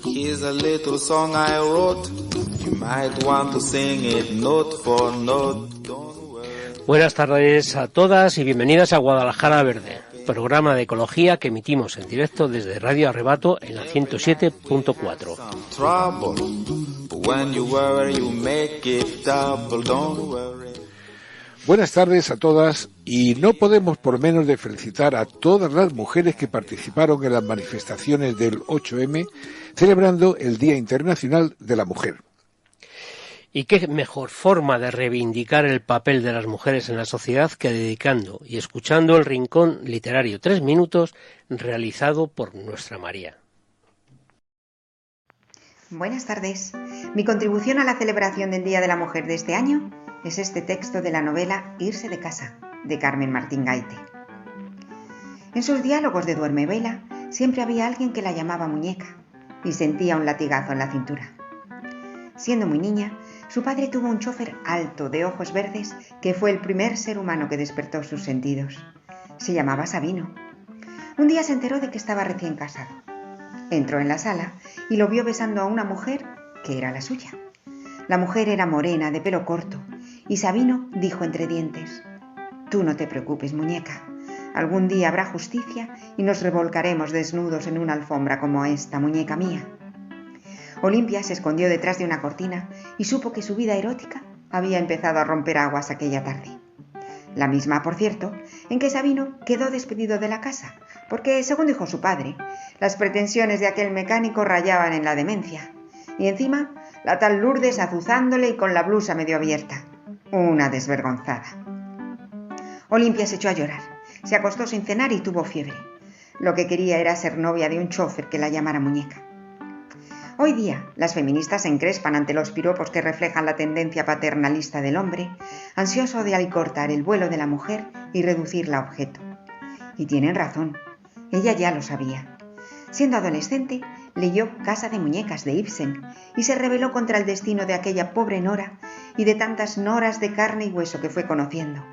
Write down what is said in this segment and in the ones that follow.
Here's a little song I wrote. You might want to sing it note for note. Buenas tardes a todas y bienvenidas a Guadalajara Verde, programa de ecología que emitimos en directo desde Radio Arrebato en la 107.4. Buenas tardes a todas y no podemos por menos de felicitar a todas las mujeres que participaron en las manifestaciones del 8M celebrando el Día Internacional de la Mujer. ¿Y qué mejor forma de reivindicar el papel de las mujeres en la sociedad que dedicando y escuchando el Rincón Literario 3 minutos realizado por nuestra María? Buenas tardes. Mi contribución a la celebración del Día de la Mujer de este año es este texto de la novela Irse de casa, de Carmen Martín Gaite. En sus diálogos de Duerme Vela siempre había alguien que la llamaba muñeca y sentía un latigazo en la cintura. Siendo muy niña, su padre tuvo un chofer alto de ojos verdes que fue el primer ser humano que despertó sus sentidos. Se llamaba Sabino. Un día se enteró de que estaba recién casado. Entró en la sala y lo vio besando a una mujer que era la suya. La mujer era morena, de pelo corto, y Sabino dijo entre dientes: «Tú no te preocupes, muñeca. Algún día habrá justicia y nos revolcaremos desnudos en una alfombra como esta, muñeca mía». Olimpia se escondió detrás de una cortina y supo que su vida erótica había empezado a romper aguas aquella tarde. La misma, por cierto, en que Sabino quedó despedido de la casa, porque, según dijo su padre, las pretensiones de aquel mecánico rayaban en la demencia. Y encima, la tal Lourdes azuzándole y con la blusa medio abierta. Una desvergonzada. Olimpia se echó a llorar, se acostó sin cenar y tuvo fiebre. Lo que quería era ser novia de un chofer que la llamara muñeca. Hoy día, las feministas se encrespan ante los piropos que reflejan la tendencia paternalista del hombre, ansioso de alicortar el vuelo de la mujer y reducirla a objeto. Y tienen razón, ella ya lo sabía. Siendo adolescente, leyó Casa de muñecas de Ibsen y se rebeló contra el destino de aquella pobre Nora y de tantas Noras de carne y hueso que fue conociendo.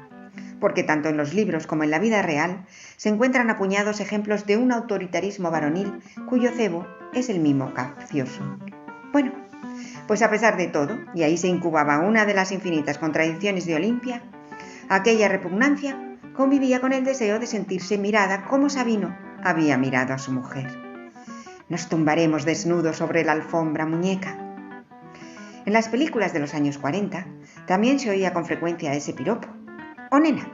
Porque tanto en los libros como en la vida real se encuentran apuñados ejemplos de un autoritarismo varonil cuyo cebo es el mimo capcioso. Bueno, pues a pesar de todo, y ahí se incubaba una de las infinitas contradicciones de Olimpia, aquella repugnancia convivía con el deseo de sentirse mirada como Sabino había mirado a su mujer. Nos tumbaremos desnudos sobre la alfombra, muñeca. En las películas de los años 40 también se oía con frecuencia ese piropo, o nena,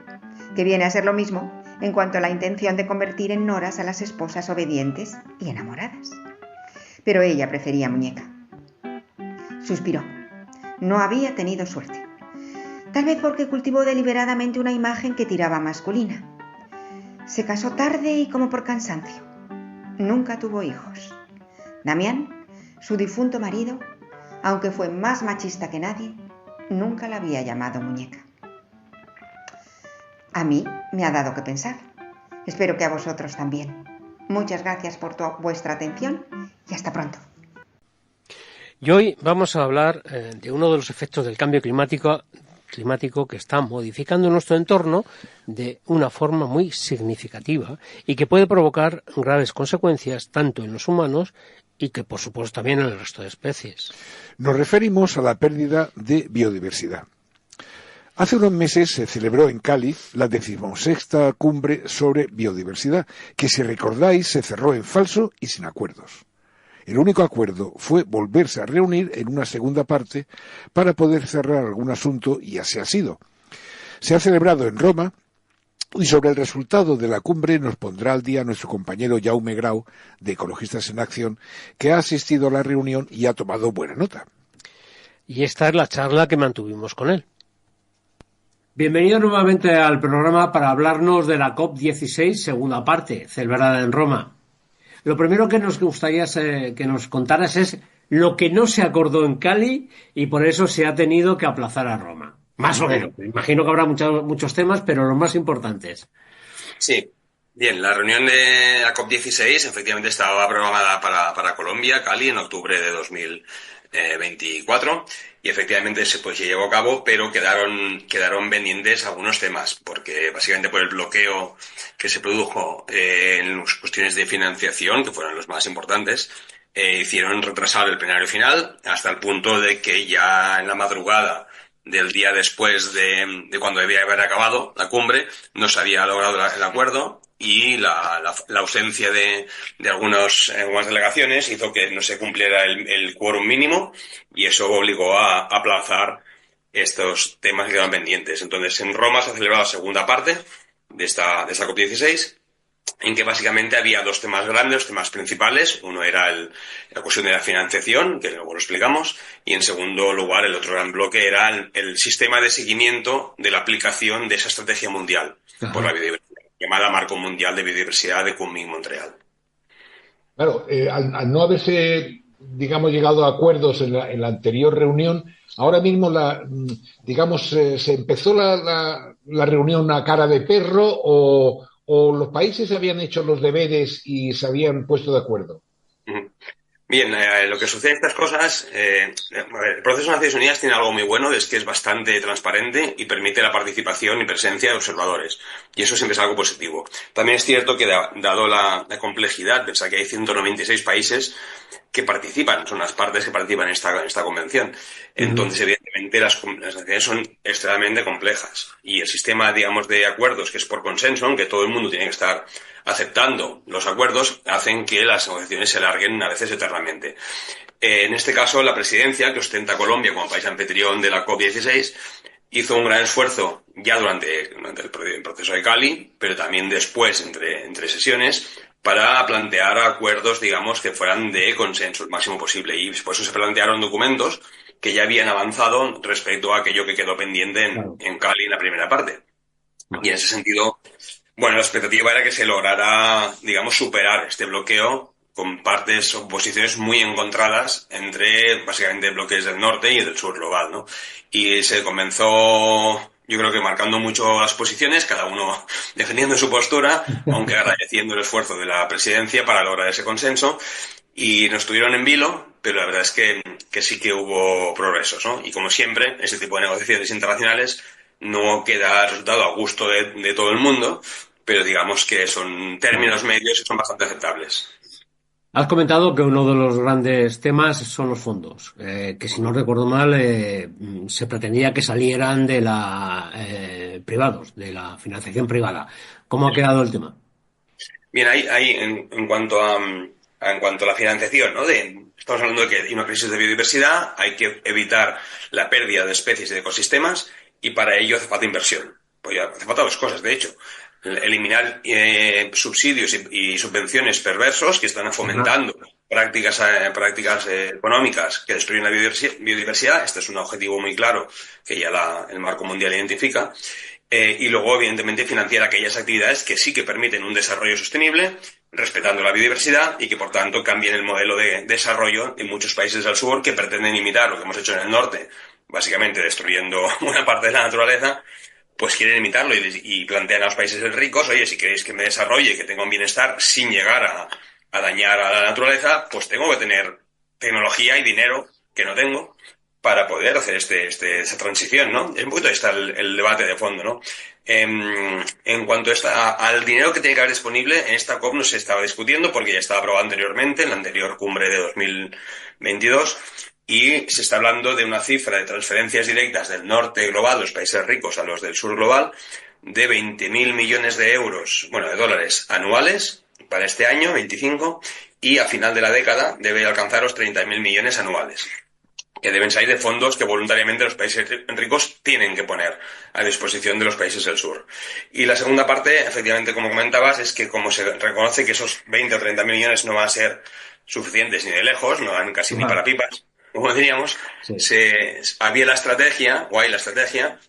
que viene a ser lo mismo en cuanto a la intención de convertir en noras a las esposas obedientes y enamoradas. Pero ella prefería muñeca. Suspiró. No había tenido suerte. Tal vez porque cultivó deliberadamente una imagen que tiraba masculina. Se casó tarde y como por cansancio. Nunca tuvo hijos. Damián, su difunto marido, aunque fue más machista que nadie, nunca la había llamado muñeca. A mí me ha dado que pensar. Espero que a vosotros también. Muchas gracias por vuestra atención y hasta pronto. Y hoy vamos a hablar de uno de los efectos del cambio climático que está modificando nuestro entorno de una forma muy significativa y que puede provocar graves consecuencias tanto en los humanos y que, por supuesto, también en el resto de especies. Nos referimos a la pérdida de biodiversidad. Hace unos meses se celebró en Cali la 16ª cumbre sobre biodiversidad, que, si recordáis, se cerró en falso y sin acuerdos. El único acuerdo fue volverse a reunir en una segunda parte para poder cerrar algún asunto, y así ha sido. Se ha celebrado en Roma y sobre el resultado de la cumbre nos pondrá al día nuestro compañero Jaume Grau, de Ecologistas en Acción, que ha asistido a la reunión y ha tomado buena nota. Y esta es la charla que mantuvimos con él. Bienvenido nuevamente al programa para hablarnos de la COP16, segunda parte, celebrada en Roma. Lo primero que nos gustaría que nos contaras es lo que no se acordó en Cali y por eso se ha tenido que aplazar a Roma. Más o menos. Me imagino que habrá muchos temas, pero los más importantes. Sí. Bien, la reunión de la COP16 efectivamente estaba programada para Colombia, Cali, en octubre de 2024 y efectivamente se llevó a cabo, pero quedaron pendientes algunos temas, porque básicamente por el bloqueo que se produjo en las cuestiones de financiación, que fueron los más importantes, hicieron retrasar el plenario final hasta el punto de que ya en la madrugada del día después de cuando debía haber acabado la cumbre no se había logrado el acuerdo, y la ausencia de algunas delegaciones hizo que no se cumpliera el quórum mínimo, y eso obligó a aplazar estos temas que quedaban pendientes. Entonces, en Roma se ha celebrado la segunda parte de esta COP16, en que básicamente había dos temas grandes, dos temas principales. Uno era la cuestión de la financiación, que luego lo explicamos, y en segundo lugar el otro gran bloque era el sistema de seguimiento de la aplicación de esa estrategia mundial por la biodiversidad, llamada Marco Mundial de Biodiversidad de Kunming-Montreal. Claro, al no haberse, digamos, llegado a acuerdos en la anterior reunión, ahora mismo, se empezó la reunión a cara de perro, o los países habían hecho los deberes y se habían puesto de acuerdo. Bien, lo que sucede en estas cosas, el proceso de Naciones Unidas tiene algo muy bueno, es que es bastante transparente y permite la participación y presencia de observadores, y eso siempre es algo positivo. También es cierto que, dado la complejidad, pensar que hay 196 países que participan, son las partes que participan en esta convención. Entonces, evidentemente, las naciones son extremadamente complejas, y el sistema, digamos, de acuerdos, que es por consenso, en que todo el mundo tiene que estar aceptando los acuerdos, hacen que las negociaciones se alarguen a veces eternamente. En este caso, la presidencia, que ostenta Colombia como país anfitrión de la COP16, hizo un gran esfuerzo ya durante el proceso de Cali, pero también después, entre sesiones, para plantear acuerdos, digamos, que fueran de consenso el máximo posible. Y por eso se plantearon documentos que ya habían avanzado respecto a aquello que quedó pendiente en Cali en la primera parte. Y en ese sentido, bueno, la expectativa era que se lograra, digamos, superar este bloqueo con partes o posiciones muy encontradas entre, básicamente, bloques del norte y del sur global, ¿no? Y se comenzó, yo creo que marcando mucho las posiciones, cada uno defendiendo su postura, aunque agradeciendo el esfuerzo de la presidencia para lograr ese consenso. Y nos tuvieron en vilo, pero la verdad es que sí que hubo progresos, ¿no? Y como siempre, ese tipo de negociaciones internacionales no queda resultado a gusto de todo el mundo, pero digamos que son términos medios y son bastante aceptables. Has comentado que uno de los grandes temas son los fondos, que si no recuerdo mal se pretendía que salieran de privados, de la financiación privada. ¿Cómo ha quedado el tema? Bien, ahí en cuanto a la financiación, ¿no? Estamos hablando de que hay una crisis de biodiversidad, hay que evitar la pérdida de especies y de ecosistemas, y para ello hace falta inversión. Pues ya hace falta dos cosas, de hecho. Eliminar subsidios y subvenciones perversos que están fomentando prácticas económicas que destruyen la biodiversidad. Este es un objetivo muy claro que ya el Marco Mundial identifica. Y luego, evidentemente, financiar aquellas actividades que sí que permiten un desarrollo sostenible, respetando la biodiversidad, y que, por tanto, cambien el modelo de desarrollo en muchos países del sur que pretenden imitar lo que hemos hecho en el norte, básicamente destruyendo una parte de la naturaleza. Pues quieren imitarlo y plantean a los países ricos: oye, si queréis que me desarrolle y que tenga un bienestar sin llegar a dañar a la naturaleza, pues tengo que tener tecnología y dinero que no tengo para poder hacer esa transición, ¿no? Es un poquito el debate de fondo, ¿no? En cuanto al dinero que tiene que haber disponible, en esta COP no se estaba discutiendo porque ya estaba aprobado anteriormente en la anterior cumbre de 2022. Y se está hablando de una cifra de transferencias directas del norte global, de los países ricos, a los del sur global, de 20.000 millones de dólares anuales para este año, 25, y a final de la década debe alcanzar los 30.000 millones anuales, que deben salir de fondos que voluntariamente los países ricos tienen que poner a disposición de los países del sur. Y la segunda parte, efectivamente, como comentabas, es que como se reconoce que esos 20 o 30.000 millones no van a ser suficientes ni de lejos, no van casi ni para pipas, como diríamos, sí. Hay la estrategia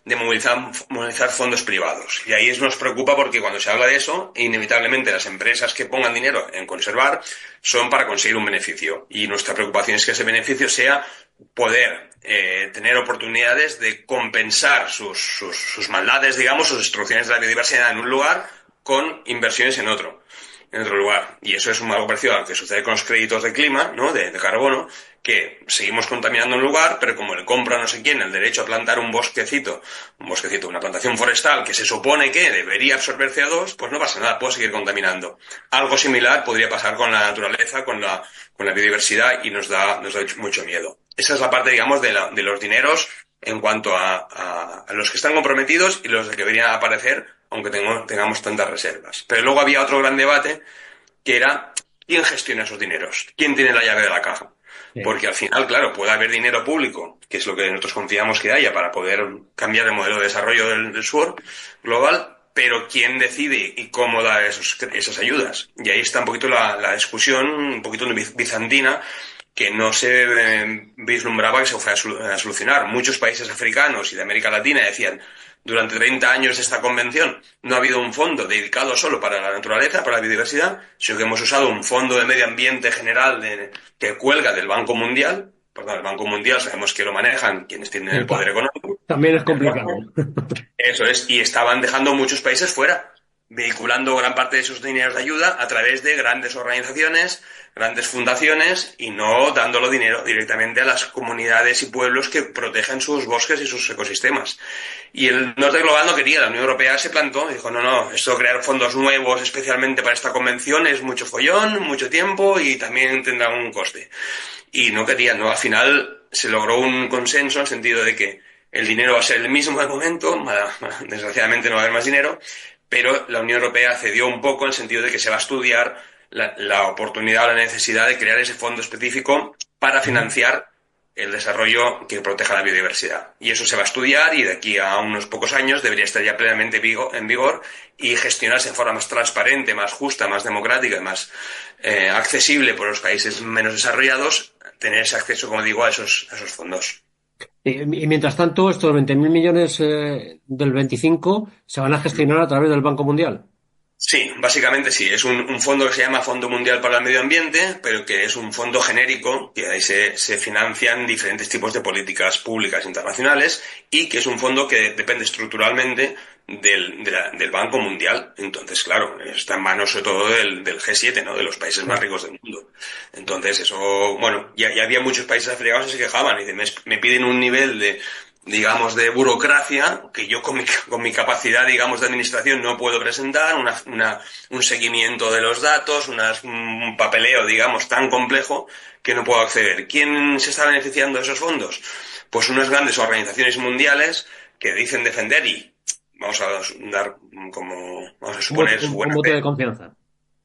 de movilizar fondos privados. Y ahí nos preocupa porque cuando se habla de eso, inevitablemente las empresas que pongan dinero en conservar son para conseguir un beneficio. Y nuestra preocupación es que ese beneficio sea poder tener oportunidades de compensar sus maldades, digamos, sus destrucciones de la biodiversidad en un lugar con inversiones en otro. en otro lugar. Y eso es algo parecido a lo que sucede con los créditos de clima, ¿no? De carbono, que seguimos contaminando un lugar, pero como le compra no sé quién el derecho a plantar un bosquecito, una plantación forestal que se supone que debería absorber CO2, pues no pasa nada, puedo seguir contaminando. Algo similar podría pasar con la naturaleza, con la biodiversidad, y nos da mucho miedo. Esa es la parte, digamos, de los dineros en cuanto a los que están comprometidos y los que deberían aparecer, aunque tengamos tantas reservas. Pero luego había otro gran debate, que era quién gestiona esos dineros, quién tiene la llave de la caja. Sí. Porque al final, claro, puede haber dinero público, que es lo que nosotros confiamos que haya para poder cambiar el modelo de desarrollo del sur global, pero quién decide y cómo da esas ayudas. Y ahí está un poquito la discusión, un poquito bizantina, que no se vislumbraba que se fuera a solucionar. Muchos países africanos y de América Latina decían: durante 30 años de esta convención no ha habido un fondo dedicado solo para la naturaleza, para la biodiversidad, sino que hemos usado un fondo de medio ambiente general que cuelga del Banco Mundial. Perdón, el Banco Mundial sabemos que lo manejan quienes tienen el poder económico. También es complicado. Eso es, y estaban dejando muchos países fuera, vehiculando gran parte de esos dineros de ayuda a través de grandes organizaciones, grandes fundaciones, y no dándolo dinero directamente a las comunidades y pueblos que protegen sus bosques y sus ecosistemas. Y el norte global no quería, la Unión Europea se plantó y dijo: no, esto de crear fondos nuevos especialmente para esta convención es mucho follón, mucho tiempo y también tendrá un coste. Y no querían, ¿no? Al final se logró un consenso en el sentido de que el dinero va a ser el mismo de momento, desgraciadamente no va a haber más dinero, pero la Unión Europea cedió un poco en el sentido de que se va a estudiar la oportunidad o la necesidad de crear ese fondo específico para financiar el desarrollo que proteja la biodiversidad. Y eso se va a estudiar, y de aquí a unos pocos años debería estar ya plenamente en vigor y gestionarse de forma más transparente, más justa, más democrática y más accesible por los países menos desarrollados, tener ese acceso, como digo, a esos fondos. Y mientras tanto, estos 20.000 millones del 25 se van a gestionar a través del Banco Mundial. Sí, básicamente sí. Es un fondo que se llama Fondo Mundial para el Medio Ambiente, pero que es un fondo genérico, que ahí se financian diferentes tipos de políticas públicas internacionales, y que es un fondo que depende estructuralmente del Banco Mundial. Entonces, claro, está en manos sobre todo del G7, ¿no? De los países más ricos del mundo. Entonces, eso, bueno, ya había muchos países africanos que se quejaban y dicen: me piden un nivel de burocracia que yo con mi capacidad, de administración no puedo presentar, un seguimiento de los datos, un papeleo, tan complejo que no puedo acceder. ¿Quién se está beneficiando de esos fondos? Pues unas grandes organizaciones mundiales que dicen defender, y vamos a suponer un voto de confianza.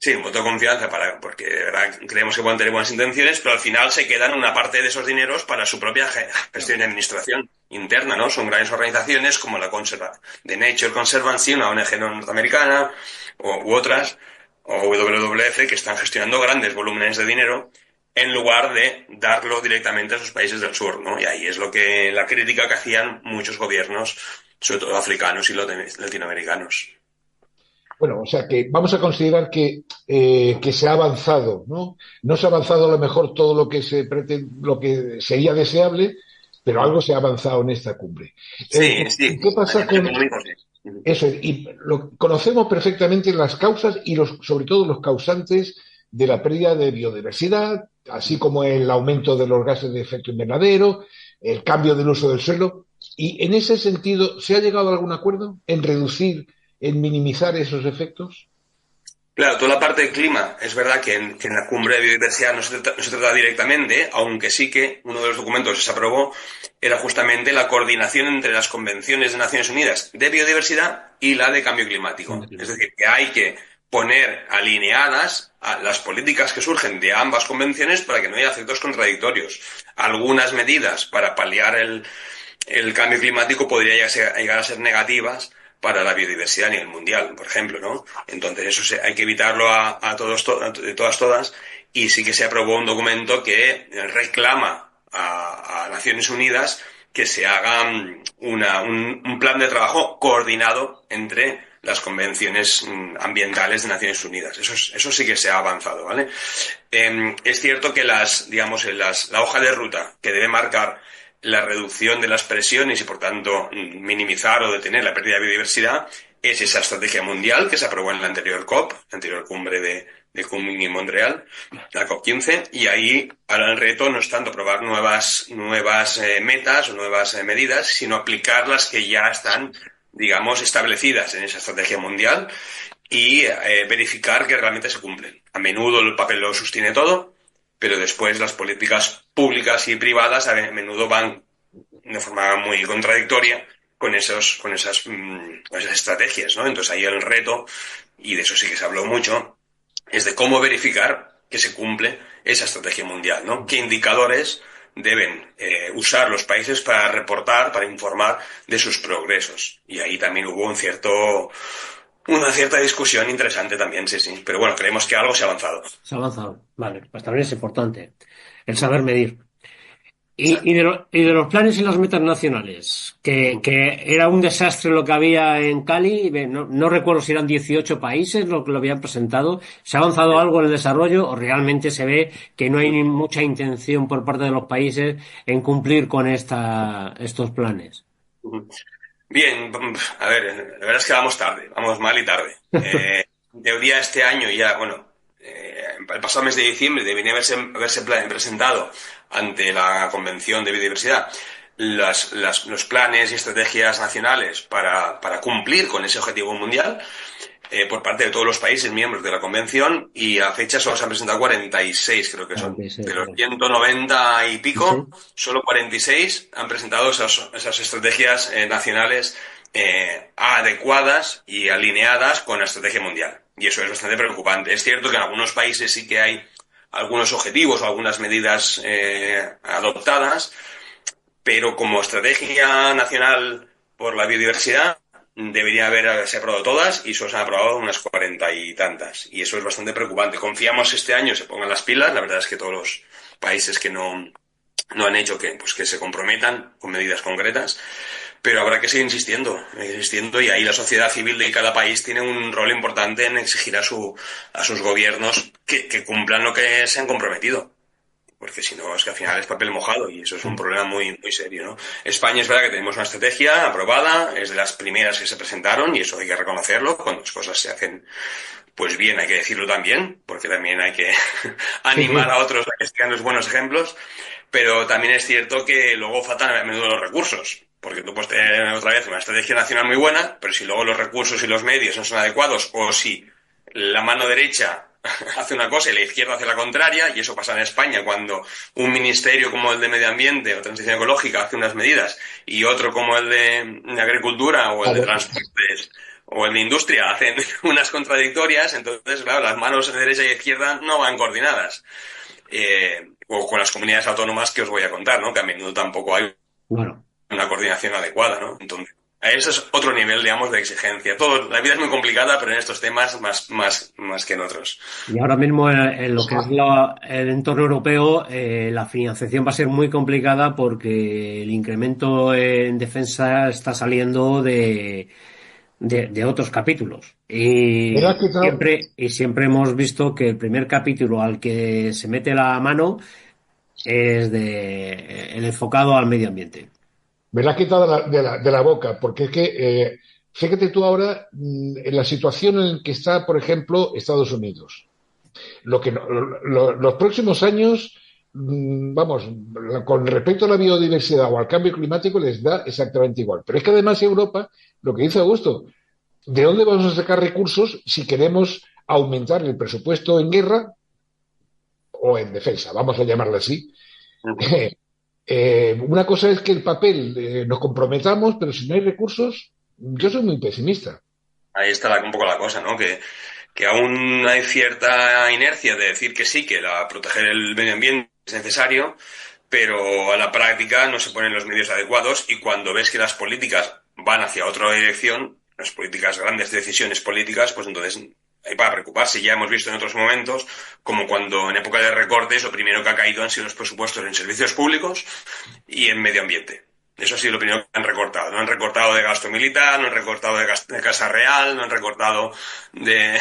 Sí, un voto de confianza porque de verdad creemos que pueden tener buenas intenciones, pero al final se quedan una parte de esos dineros para su propia gestión y administración interna, ¿no? Son grandes organizaciones como la The Nature Conservancy, una ONG norteamericana, u otras, o WWF, que están gestionando grandes volúmenes de dinero en lugar de darlo directamente a esos países del sur, ¿no? Y ahí es la crítica que hacían muchos gobiernos, sobre todo africanos y latinoamericanos. Bueno, o sea que vamos a considerar que se ha avanzado, ¿no? No se ha avanzado a lo mejor todo lo que lo que sería deseable, pero algo se ha avanzado en esta cumbre. Sí. ¿Qué pasa con eso? Y conocemos perfectamente las causas y sobre todo los causantes de la pérdida de biodiversidad, así como el aumento de los gases de efecto invernadero, el cambio del uso del suelo. Y en ese sentido, ¿se ha llegado a algún acuerdo en en minimizar esos efectos? Claro, toda la parte del clima, es verdad que en la cumbre de biodiversidad no se trata directamente, aunque sí que uno de los documentos que se aprobó era justamente la coordinación entre las convenciones de Naciones Unidas de biodiversidad y la de cambio climático. Es decir, que hay que poner alineadas a las políticas que surgen de ambas convenciones para que no haya efectos contradictorios. Algunas medidas para paliar el cambio climático podrían llegar a ser negativas para la biodiversidad a nivel mundial, por ejemplo, ¿no? Entonces eso hay que evitarlo de todas, y sí que se aprobó un documento que reclama a Naciones Unidas que se haga un plan de trabajo coordinado entre las convenciones ambientales de Naciones Unidas. Eso sí que se ha avanzado, ¿vale? Es cierto que la hoja de ruta que debe marcar la reducción de las presiones y, por tanto, minimizar o detener la pérdida de biodiversidad es esa estrategia mundial que se aprobó en la anterior COP, la anterior cumbre de Kunming y Montreal, la COP15, y ahí ahora el reto no es tanto probar nuevas metas o nuevas medidas, sino aplicar las que ya están, digamos, establecidas en esa estrategia mundial y verificar que realmente se cumplen. A menudo el papel lo sostiene todo, pero después las políticas públicas y privadas a menudo van de forma muy contradictoria con esas estrategias, ¿no? Entonces ahí el reto, y de eso sí que se habló mucho, es de cómo verificar que se cumple esa estrategia mundial, ¿no? ¿Qué indicadores deben usar los países para reportar, para informar de sus progresos? Y ahí también hubo una cierta discusión interesante también, sí. Pero bueno, creemos que algo se ha avanzado. Se ha avanzado, vale, pues también es importante el saber medir. Exacto. Y de los planes y las metas nacionales, que era un desastre lo que había en Cali, no recuerdo si eran 18 países los que lo habían presentado. ¿Se ha avanzado algo en el desarrollo o realmente se ve que no hay ni mucha intención por parte de los países en cumplir con estos planes? Bien, a ver, la verdad es que vamos tarde, vamos mal y tarde. En teoría este año ya, bueno, el pasado mes de diciembre debería haberse presentado ante la Convención de Biodiversidad los planes y estrategias nacionales para cumplir con ese objetivo mundial por parte de todos los países miembros de la Convención, y a fecha solo se han presentado 46, creo que son. 46, De los 190 y pico, sí. solo 46 han presentado esas estrategias nacionales adecuadas y alineadas con la estrategia mundial. Y eso es bastante preocupante. Es cierto que en algunos países sí que hay algunos objetivos o algunas medidas adoptadas, pero como estrategia nacional por la biodiversidad debería haberse aprobado todas y solo se han aprobado unas 40 y tantas. Y eso es bastante preocupante. Confiamos este año se pongan las pilas. La verdad es que todos los países que no han hecho que se comprometan con medidas concretas. Pero habrá que seguir insistiendo, y ahí la sociedad civil de cada país tiene un rol importante en exigir a sus gobiernos que cumplan lo que se han comprometido. Porque si no, es que al final es papel mojado y eso es un problema muy, muy serio, ¿no? España es verdad que tenemos una estrategia aprobada, es de las primeras que se presentaron y eso hay que reconocerlo. Cuando las cosas se hacen pues bien, hay que decirlo también, porque también hay que animar a otros a que sigan los buenos ejemplos. Pero también es cierto que luego faltan a menudo los recursos. Porque tú puedes tener otra vez una estrategia nacional muy buena, pero si luego los recursos y los medios no son adecuados, o si la mano derecha hace una cosa y la izquierda hace la contraria, y eso pasa en España cuando un ministerio como el de Medio Ambiente o Transición Ecológica hace unas medidas y otro como el de Agricultura o el de Transportes o el de Industria hacen unas contradictorias, entonces, claro, las manos de derecha y izquierda no van coordinadas. O con las comunidades autónomas que os voy a contar, ¿no? Que a menudo tampoco hay una coordinación adecuada, ¿no? Entonces, ese es otro nivel, digamos, de exigencia. La vida es muy complicada, pero en estos temas más que en otros. Y ahora mismo en lo que es el entorno europeo, la financiación va a ser muy complicada porque el incremento en defensa está saliendo de otros capítulos. Y siempre hemos visto que el primer capítulo al que se mete la mano es el enfocado al medio ambiente. Me la has quitado de la boca, porque es que, fíjate tú ahora en la situación en que está, por ejemplo, Estados Unidos. Los próximos años, vamos, con respecto a la biodiversidad o al cambio climático les da exactamente igual. Pero es que además Europa, lo que dice Augusto, ¿de dónde vamos a sacar recursos si queremos aumentar el presupuesto en guerra o en defensa? Vamos a llamarlo así. Una cosa es que el papel nos comprometamos, pero si no hay recursos, yo soy muy pesimista. Ahí está un poco la cosa, ¿no? Que aún hay cierta inercia de decir que sí, que proteger el medio ambiente es necesario, pero a la práctica no se ponen los medios adecuados, y cuando ves que las políticas van hacia otra dirección, las políticas, grandes decisiones políticas, pues entonces hay para preocuparse. Ya hemos visto en otros momentos, como cuando en época de recortes lo primero que ha caído han sido los presupuestos en servicios públicos y en medio ambiente. Eso ha sido lo primero que han recortado. No han recortado de gasto militar, no han recortado de Casa Real, no han recortado de,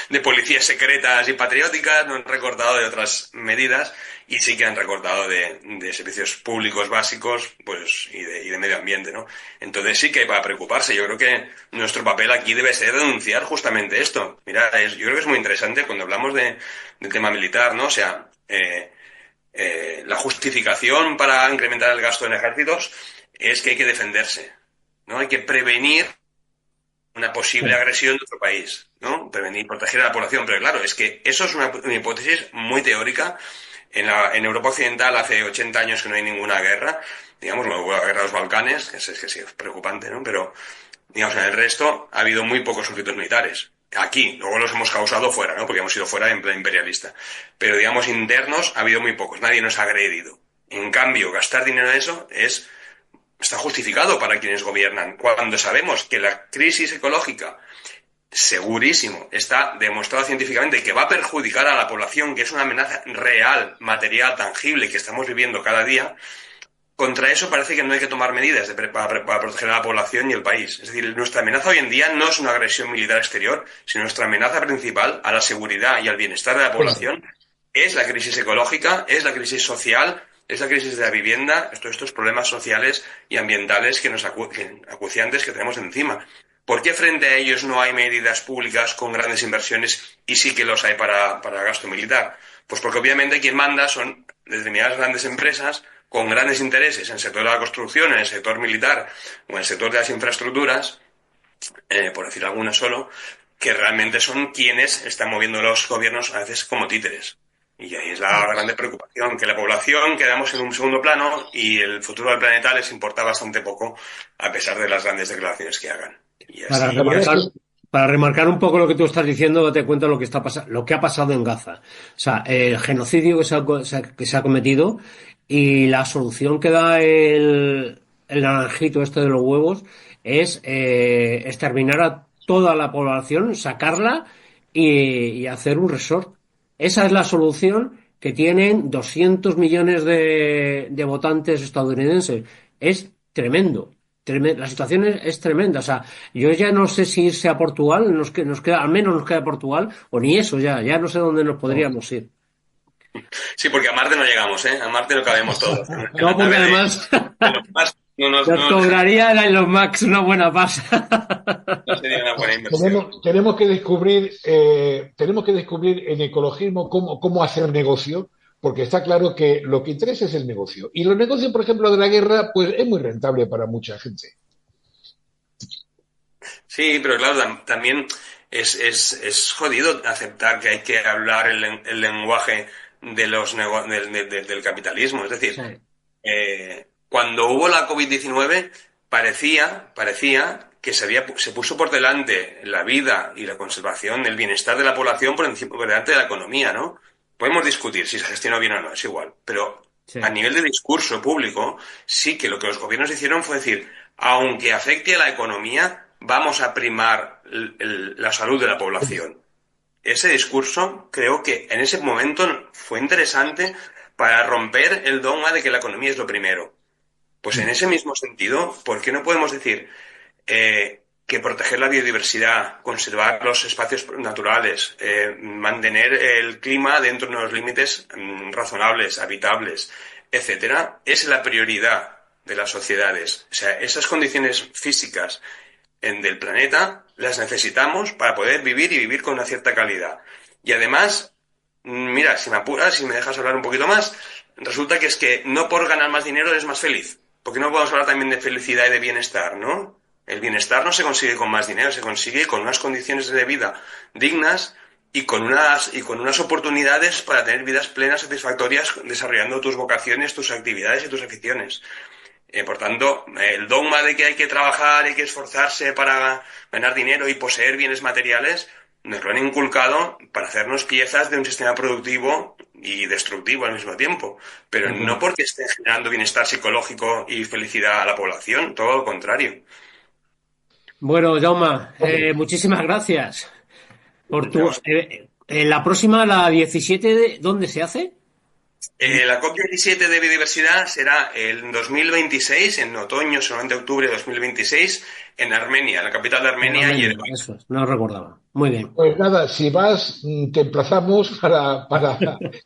de policías secretas y patrióticas, no han recortado de otras medidas y sí que han recortado de servicios públicos básicos, pues, y de medio ambiente, ¿no? Entonces sí que hay para preocuparse. Yo creo que nuestro papel aquí debe ser denunciar justamente esto. Mira, yo creo que es muy interesante cuando hablamos del tema militar, ¿no? O sea, la justificación para incrementar el gasto en ejércitos es que hay que defenderse, ¿no? Hay que prevenir una posible agresión de otro país, ¿no? Prevenir, proteger a la población. Pero claro, es que eso es una hipótesis muy teórica. En Europa Occidental hace 80 años que no hay ninguna guerra, digamos, luego la guerra de los Balcanes, que sí es preocupante, ¿no? Pero, digamos, en el resto ha habido muy pocos conflictos militares. Aquí, luego los hemos causado fuera, ¿no? Porque hemos ido fuera en plan imperialista. Pero, digamos, internos ha habido muy pocos, nadie nos ha agredido. En cambio, gastar dinero en eso está justificado para quienes gobiernan. Cuando sabemos que la crisis ecológica, segurísimo, está demostrado científicamente que va a perjudicar a la población, que es una amenaza real, material, tangible, que estamos viviendo cada día, contra eso parece que no hay que tomar medidas para proteger a la población y el país. Es decir, nuestra amenaza hoy en día no es una agresión militar exterior, sino nuestra amenaza principal a la seguridad y al bienestar de la población es la crisis ecológica, es la crisis social, es la crisis de la vivienda, estos problemas sociales y ambientales acuciantes que tenemos encima. ¿Por qué frente a ellos no hay medidas públicas con grandes inversiones y sí que los hay para gasto militar? Pues porque obviamente quien manda son determinadas grandes empresas con grandes intereses en el sector de la construcción, en el sector militar o en el sector de las infraestructuras, por decir alguna solo, que realmente son quienes están moviendo los gobiernos a veces como títeres. Y ahí es la grande preocupación, que la población quedamos en un segundo plano y el futuro del planeta les importa bastante poco a pesar de las grandes declaraciones que hagan. Y así, para remarcar un poco lo que tú estás diciendo, date cuenta lo que ha pasado en Gaza. O sea, el genocidio que se ha cometido y la solución que da el naranjito este de los huevos es exterminar a toda la población, sacarla y hacer un resort. Esa es la solución que tienen 200 millones de votantes estadounidenses. Es tremendo. La situación es tremenda. O sea, yo ya no sé si irse a Portugal, nos queda, al menos nos queda Portugal, o ni eso ya no sé dónde nos podríamos ir. Sí, porque a Marte no llegamos, ¿eh? A Marte no cabemos todos. No, porque además nos cobraría en los Max una buena pasa. No sería una buena inversión. Tenemos que descubrir en ecologismo cómo hacer negocio, porque está claro que lo que interesa es el negocio. Y los negocios, por ejemplo, de la guerra, pues es muy rentable para mucha gente. Sí, pero claro, también es jodido aceptar que hay que hablar el lenguaje de del capitalismo. Es decir, sí. Cuando hubo la COVID-19 parecía que se puso por delante la vida y la conservación, el bienestar de la población por delante de la economía, ¿no? Podemos discutir si se gestionó bien o no, es igual, pero sí. A nivel de discurso público, sí que lo que los gobiernos hicieron fue decir, aunque afecte a la economía, vamos a primar la salud de la población. Ese discurso creo que en ese momento fue interesante para romper el dogma de que la economía es lo primero. Pues en ese mismo sentido, ¿por qué no podemos decir que proteger la biodiversidad, conservar los espacios naturales, mantener el clima dentro de unos límites razonables, habitables, etcétera, es la prioridad de las sociedades? O sea, esas condiciones físicas del planeta las necesitamos para poder vivir y vivir con una cierta calidad. Y además, mira, si me apuras, si me dejas hablar un poquito más, resulta que es que no por ganar más dinero eres más feliz. Porque no podemos hablar también de felicidad y de bienestar, ¿no? El bienestar no se consigue con más dinero, se consigue con unas condiciones de vida dignas y con unas oportunidades para tener vidas plenas, satisfactorias, desarrollando tus vocaciones, tus actividades y tus aficiones. Por tanto, el dogma de que hay que trabajar, hay que esforzarse para ganar dinero y poseer bienes materiales, nos lo han inculcado para hacernos piezas de un sistema productivo y destructivo al mismo tiempo, pero no porque esté generando bienestar psicológico y felicidad a la población, todo lo contrario. Bueno, Jaume, muchísimas gracias por tu... la próxima, la 17, ¿dónde se hace? La COP17 de biodiversidad será en 2026, en otoño, seguramente octubre de 2026, en Armenia, la capital de Armenia, Yerevan. Eso es, no lo recordaba. Muy bien. Pues nada, si vas, te emplazamos para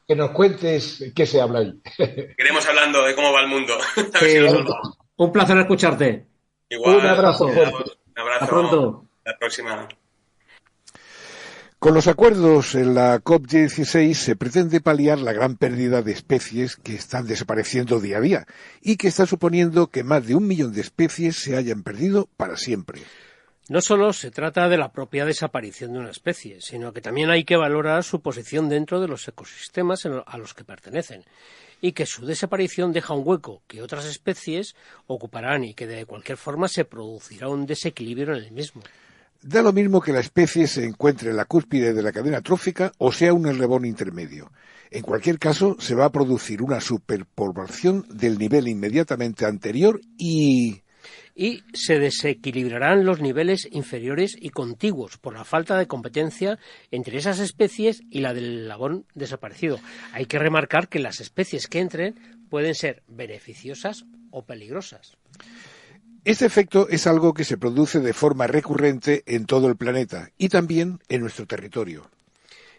que nos cuentes qué se habla ahí. Iremos hablando de cómo va el mundo. A ver Sí, si nos hablamos. un placer escucharte. Igual, Un abrazo fuerte. un abrazo. Hasta pronto. Hasta la próxima. Con los acuerdos en la COP16 se pretende paliar la gran pérdida de especies que están desapareciendo día a día y que está suponiendo que más de 1 millón de especies se hayan perdido para siempre. No solo se trata de la propia desaparición de una especie, sino que también hay que valorar su posición dentro de los ecosistemas a los que pertenecen, y que su desaparición deja un hueco que otras especies ocuparán y que de cualquier forma se producirá un desequilibrio en el mismo. Da lo mismo que la especie se encuentre en la cúspide de la cadena trófica o sea un eslabón intermedio. En cualquier caso, se va a producir una superpoblación del nivel inmediatamente anterior y se desequilibrarán los niveles inferiores y contiguos por la falta de competencia entre esas especies y la del eslabón desaparecido. Hay que remarcar que las especies que entren pueden ser beneficiosas o peligrosas. Este efecto es algo que se produce de forma recurrente en todo el planeta y también en nuestro territorio.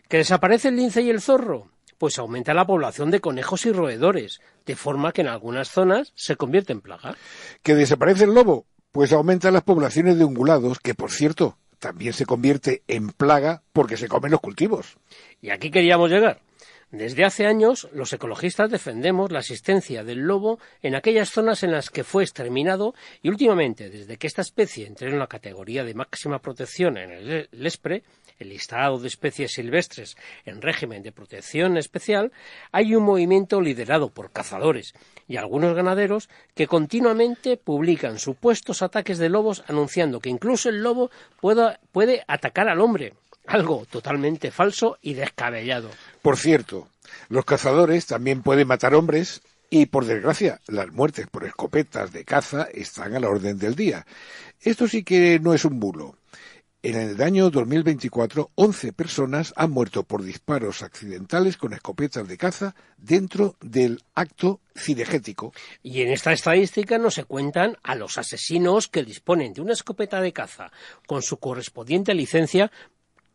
¿Que desaparece el lince y el zorro? Pues aumenta la población de conejos y roedores, de forma que en algunas zonas se convierte en plaga. ¿Que desaparece el lobo? Pues aumentan las poblaciones de ungulados, que por cierto, también se convierte en plaga porque se comen los cultivos. Y aquí queríamos llegar. Desde hace años, los ecologistas defendemos la existencia del lobo en aquellas zonas en las que fue exterminado y últimamente, desde que esta especie entró en la categoría de máxima protección en el LESPRE, el listado de especies silvestres en régimen de protección especial, hay un movimiento liderado por cazadores y algunos ganaderos que continuamente publican supuestos ataques de lobos anunciando que incluso el lobo puede atacar al hombre. Algo totalmente falso y descabellado. Por cierto, los cazadores también pueden matar hombres y, por desgracia, las muertes por escopetas de caza están a la orden del día. Esto sí que no es un bulo. En el año 2024, 11 personas han muerto por disparos accidentales con escopetas de caza dentro del acto cinegético. Y en esta estadística no se cuentan a los asesinos que disponen de una escopeta de caza con su correspondiente licencia,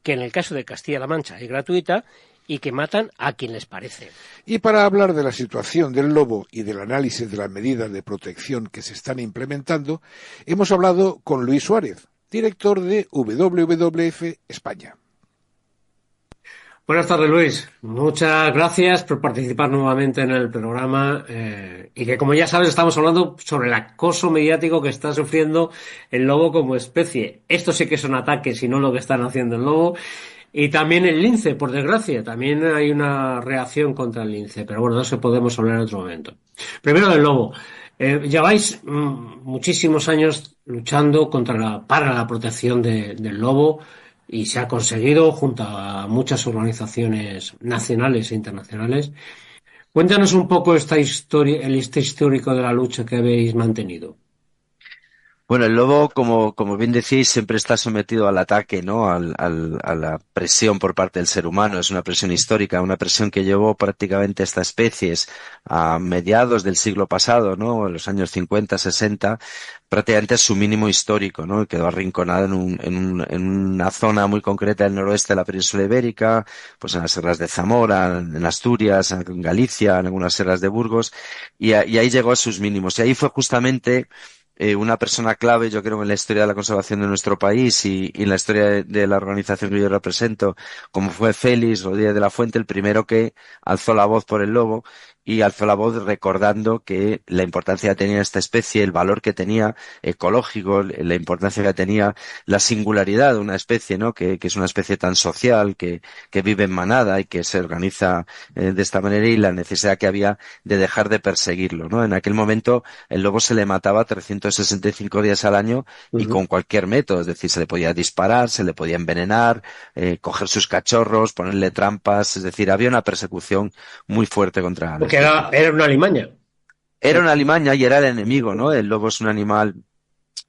que en el caso de Castilla-La Mancha es gratuita, y que matan a quien les parece. Y para hablar de la situación del lobo y del análisis de las medidas de protección que se están implementando, hemos hablado con Luis Suárez, director de WWF España. Buenas tardes, Luis. Muchas gracias por participar nuevamente en el programa y que, como ya sabes, estamos hablando sobre el acoso mediático que está sufriendo el lobo como especie. Esto sí que son ataques y no lo que están haciendo el lobo. Y también el lince, por desgracia. También hay una reacción contra el lince, pero bueno, de eso podemos hablar en otro momento. Primero del lobo. Lleváis muchísimos años luchando para la protección del lobo. Y se ha conseguido junto a muchas organizaciones nacionales e internacionales. Cuéntanos un poco esta historia, el histórico de la lucha que habéis mantenido. Bueno, el lobo, como bien decís, siempre está sometido al ataque, ¿no? A la presión por parte del ser humano. Es una presión histórica, una presión que llevó prácticamente esta especies a mediados del siglo pasado, ¿no? En los años 50, 60, prácticamente a su mínimo histórico, ¿no? Quedó arrinconado en una zona muy concreta del noroeste de la península ibérica, pues en las sierras de Zamora, en Asturias, en Galicia, en algunas sierras de Burgos, y ahí llegó a sus mínimos. Y ahí fue justamente una persona clave, yo creo, en la historia de la conservación de nuestro país y en la historia de la organización que yo represento, como fue Félix Rodríguez de la Fuente, el primero que alzó la voz por el lobo y alzó la voz recordando que la importancia que tenía esta especie, el valor que tenía ecológico, la importancia que tenía la singularidad de una especie, ¿no? Que es una especie tan social, que vive en manada y que se organiza de esta manera, y la necesidad que había de dejar de perseguirlo, ¿no? En aquel momento el lobo se le mataba 365 días al año y con cualquier método, es decir, se le podía disparar, se le podía envenenar, coger sus cachorros, ponerle trampas, es decir, había una persecución muy fuerte contra Porque era una alimaña. Era una alimaña y era el enemigo, ¿no? El lobo es un animal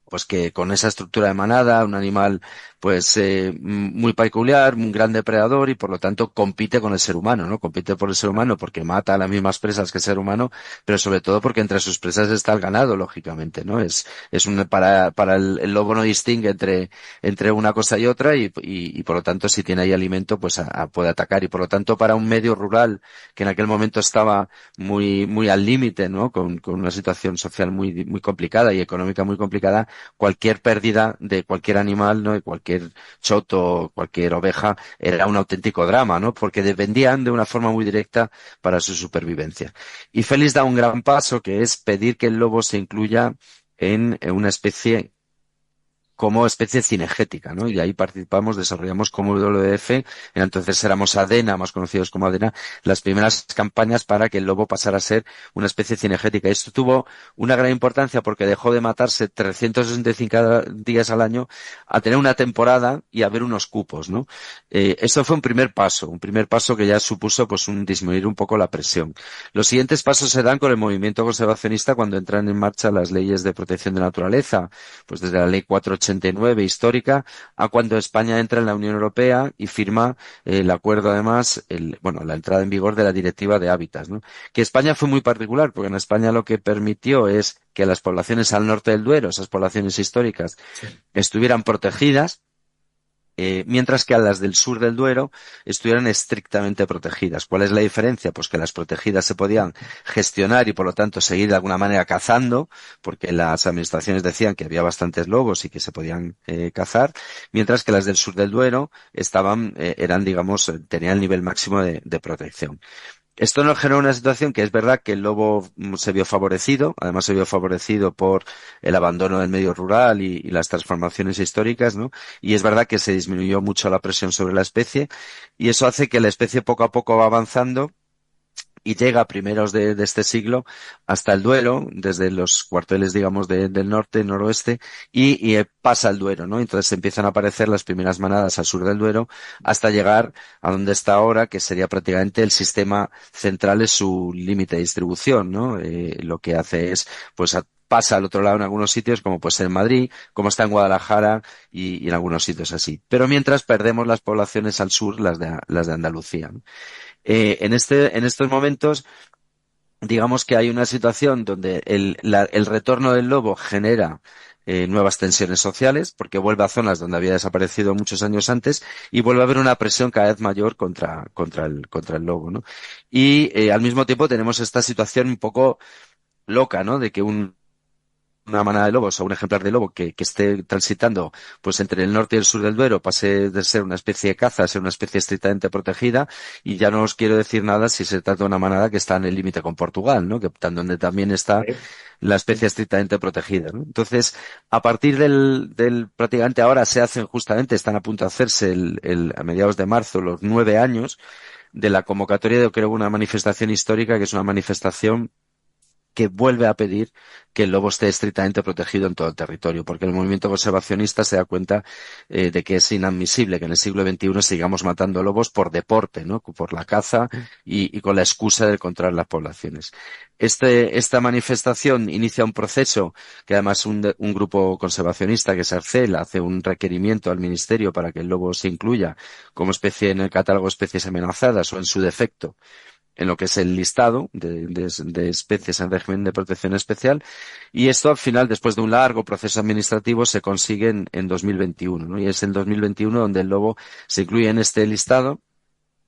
pues que con esa estructura de manada, un animal pues muy peculiar, un gran depredador y por lo tanto compite con el ser humano, ¿no? Compite por el ser humano porque mata a las mismas presas que el ser humano, pero sobre todo porque entre sus presas está el ganado, lógicamente, ¿no? Para el lobo no distingue entre una cosa y otra y por lo tanto si tiene ahí alimento pues puede atacar y por lo tanto para un medio rural que en aquel momento estaba muy al límite, ¿no? Con una situación social muy complicada y económica muy complicada, cualquier pérdida de cualquier animal, ¿no? De cualquier choto, cualquier oveja, era un auténtico drama, ¿no? Porque dependían de una forma muy directa para su supervivencia. Y Félix da un gran paso, que es pedir que el lobo se incluya en una especie como especie cinegética, ¿no? Y de ahí participamos, desarrollamos como WWF, entonces éramos ADENA, más conocidos como ADENA, las primeras campañas para que el lobo pasara a ser una especie cinegética. Y esto tuvo una gran importancia porque dejó de matarse 365 días al año a tener una temporada y a haber unos cupos, ¿no? Esto fue un primer paso que ya supuso pues disminuir un poco la presión. Los siguientes pasos se dan con el movimiento conservacionista cuando entran en marcha las leyes de protección de la naturaleza, pues desde la ley 489 histórica a cuando España entra en la Unión Europea y firma el acuerdo además, la entrada en vigor de la Directiva de Hábitats, ¿no? Que España fue muy particular porque en España lo que permitió es que las poblaciones al norte del Duero, esas poblaciones históricas, estuvieran protegidas, mientras que a las del sur del Duero estuvieran estrictamente protegidas. ¿Cuál es la diferencia? Pues que las protegidas se podían gestionar y por lo tanto seguir de alguna manera cazando, porque las administraciones decían que había bastantes lobos y que se podían cazar, mientras que las del sur del Duero tenían el nivel máximo de protección. Esto nos generó una situación que es verdad que el lobo se vio favorecido, además se vio favorecido por el abandono del medio rural y las transformaciones históricas, ¿no? Y es verdad que se disminuyó mucho la presión sobre la especie y eso hace que la especie poco a poco va avanzando y llega a primeros de este siglo hasta el Duero, desde los cuarteles, digamos, del norte, noroeste, y pasa al Duero, ¿no? Entonces empiezan a aparecer las primeras manadas al sur del Duero hasta llegar a donde está ahora, que sería prácticamente el sistema central, es su límite de distribución, ¿no? Lo que hace es, pues, pasa al otro lado en algunos sitios, como puede ser en Madrid, como está en Guadalajara y en algunos sitios así. Pero mientras perdemos las poblaciones al sur, las de Andalucía, ¿no? En estos momentos, digamos que hay una situación donde el retorno del lobo genera nuevas tensiones sociales, porque vuelve a zonas donde había desaparecido muchos años antes y vuelve a haber una presión cada vez mayor contra el lobo, ¿no? Y al mismo tiempo tenemos esta situación un poco loca, ¿no? De que una manada de lobos o un ejemplar de lobo que esté transitando pues entre el norte y el sur del Duero pase de ser una especie de caza a ser una especie estrictamente protegida, y ya no os quiero decir nada si se trata de una manada que está en el límite con Portugal, ¿no? donde también está la especie estrictamente protegida, ¿no? Entonces, a partir del prácticamente ahora están a punto de hacerse a mediados de marzo los 9 años de la convocatoria de, creo, una manifestación histórica, que es una manifestación que vuelve a pedir que el lobo esté estrictamente protegido en todo el territorio, porque el movimiento conservacionista se da cuenta de que es inadmisible que en el siglo XXI sigamos matando lobos por deporte, ¿no? Por la caza y con la excusa de controlar las poblaciones. Esta manifestación inicia un proceso que además un grupo conservacionista, que es Arcel, hace un requerimiento al Ministerio para que el lobo se incluya como especie en el catálogo de especies amenazadas o, en su defecto, en lo que es el listado de especies en régimen de protección especial, y esto al final, después de un largo proceso administrativo, se consigue en 2021, ¿no? Y es en 2021 donde el lobo se incluye en este listado.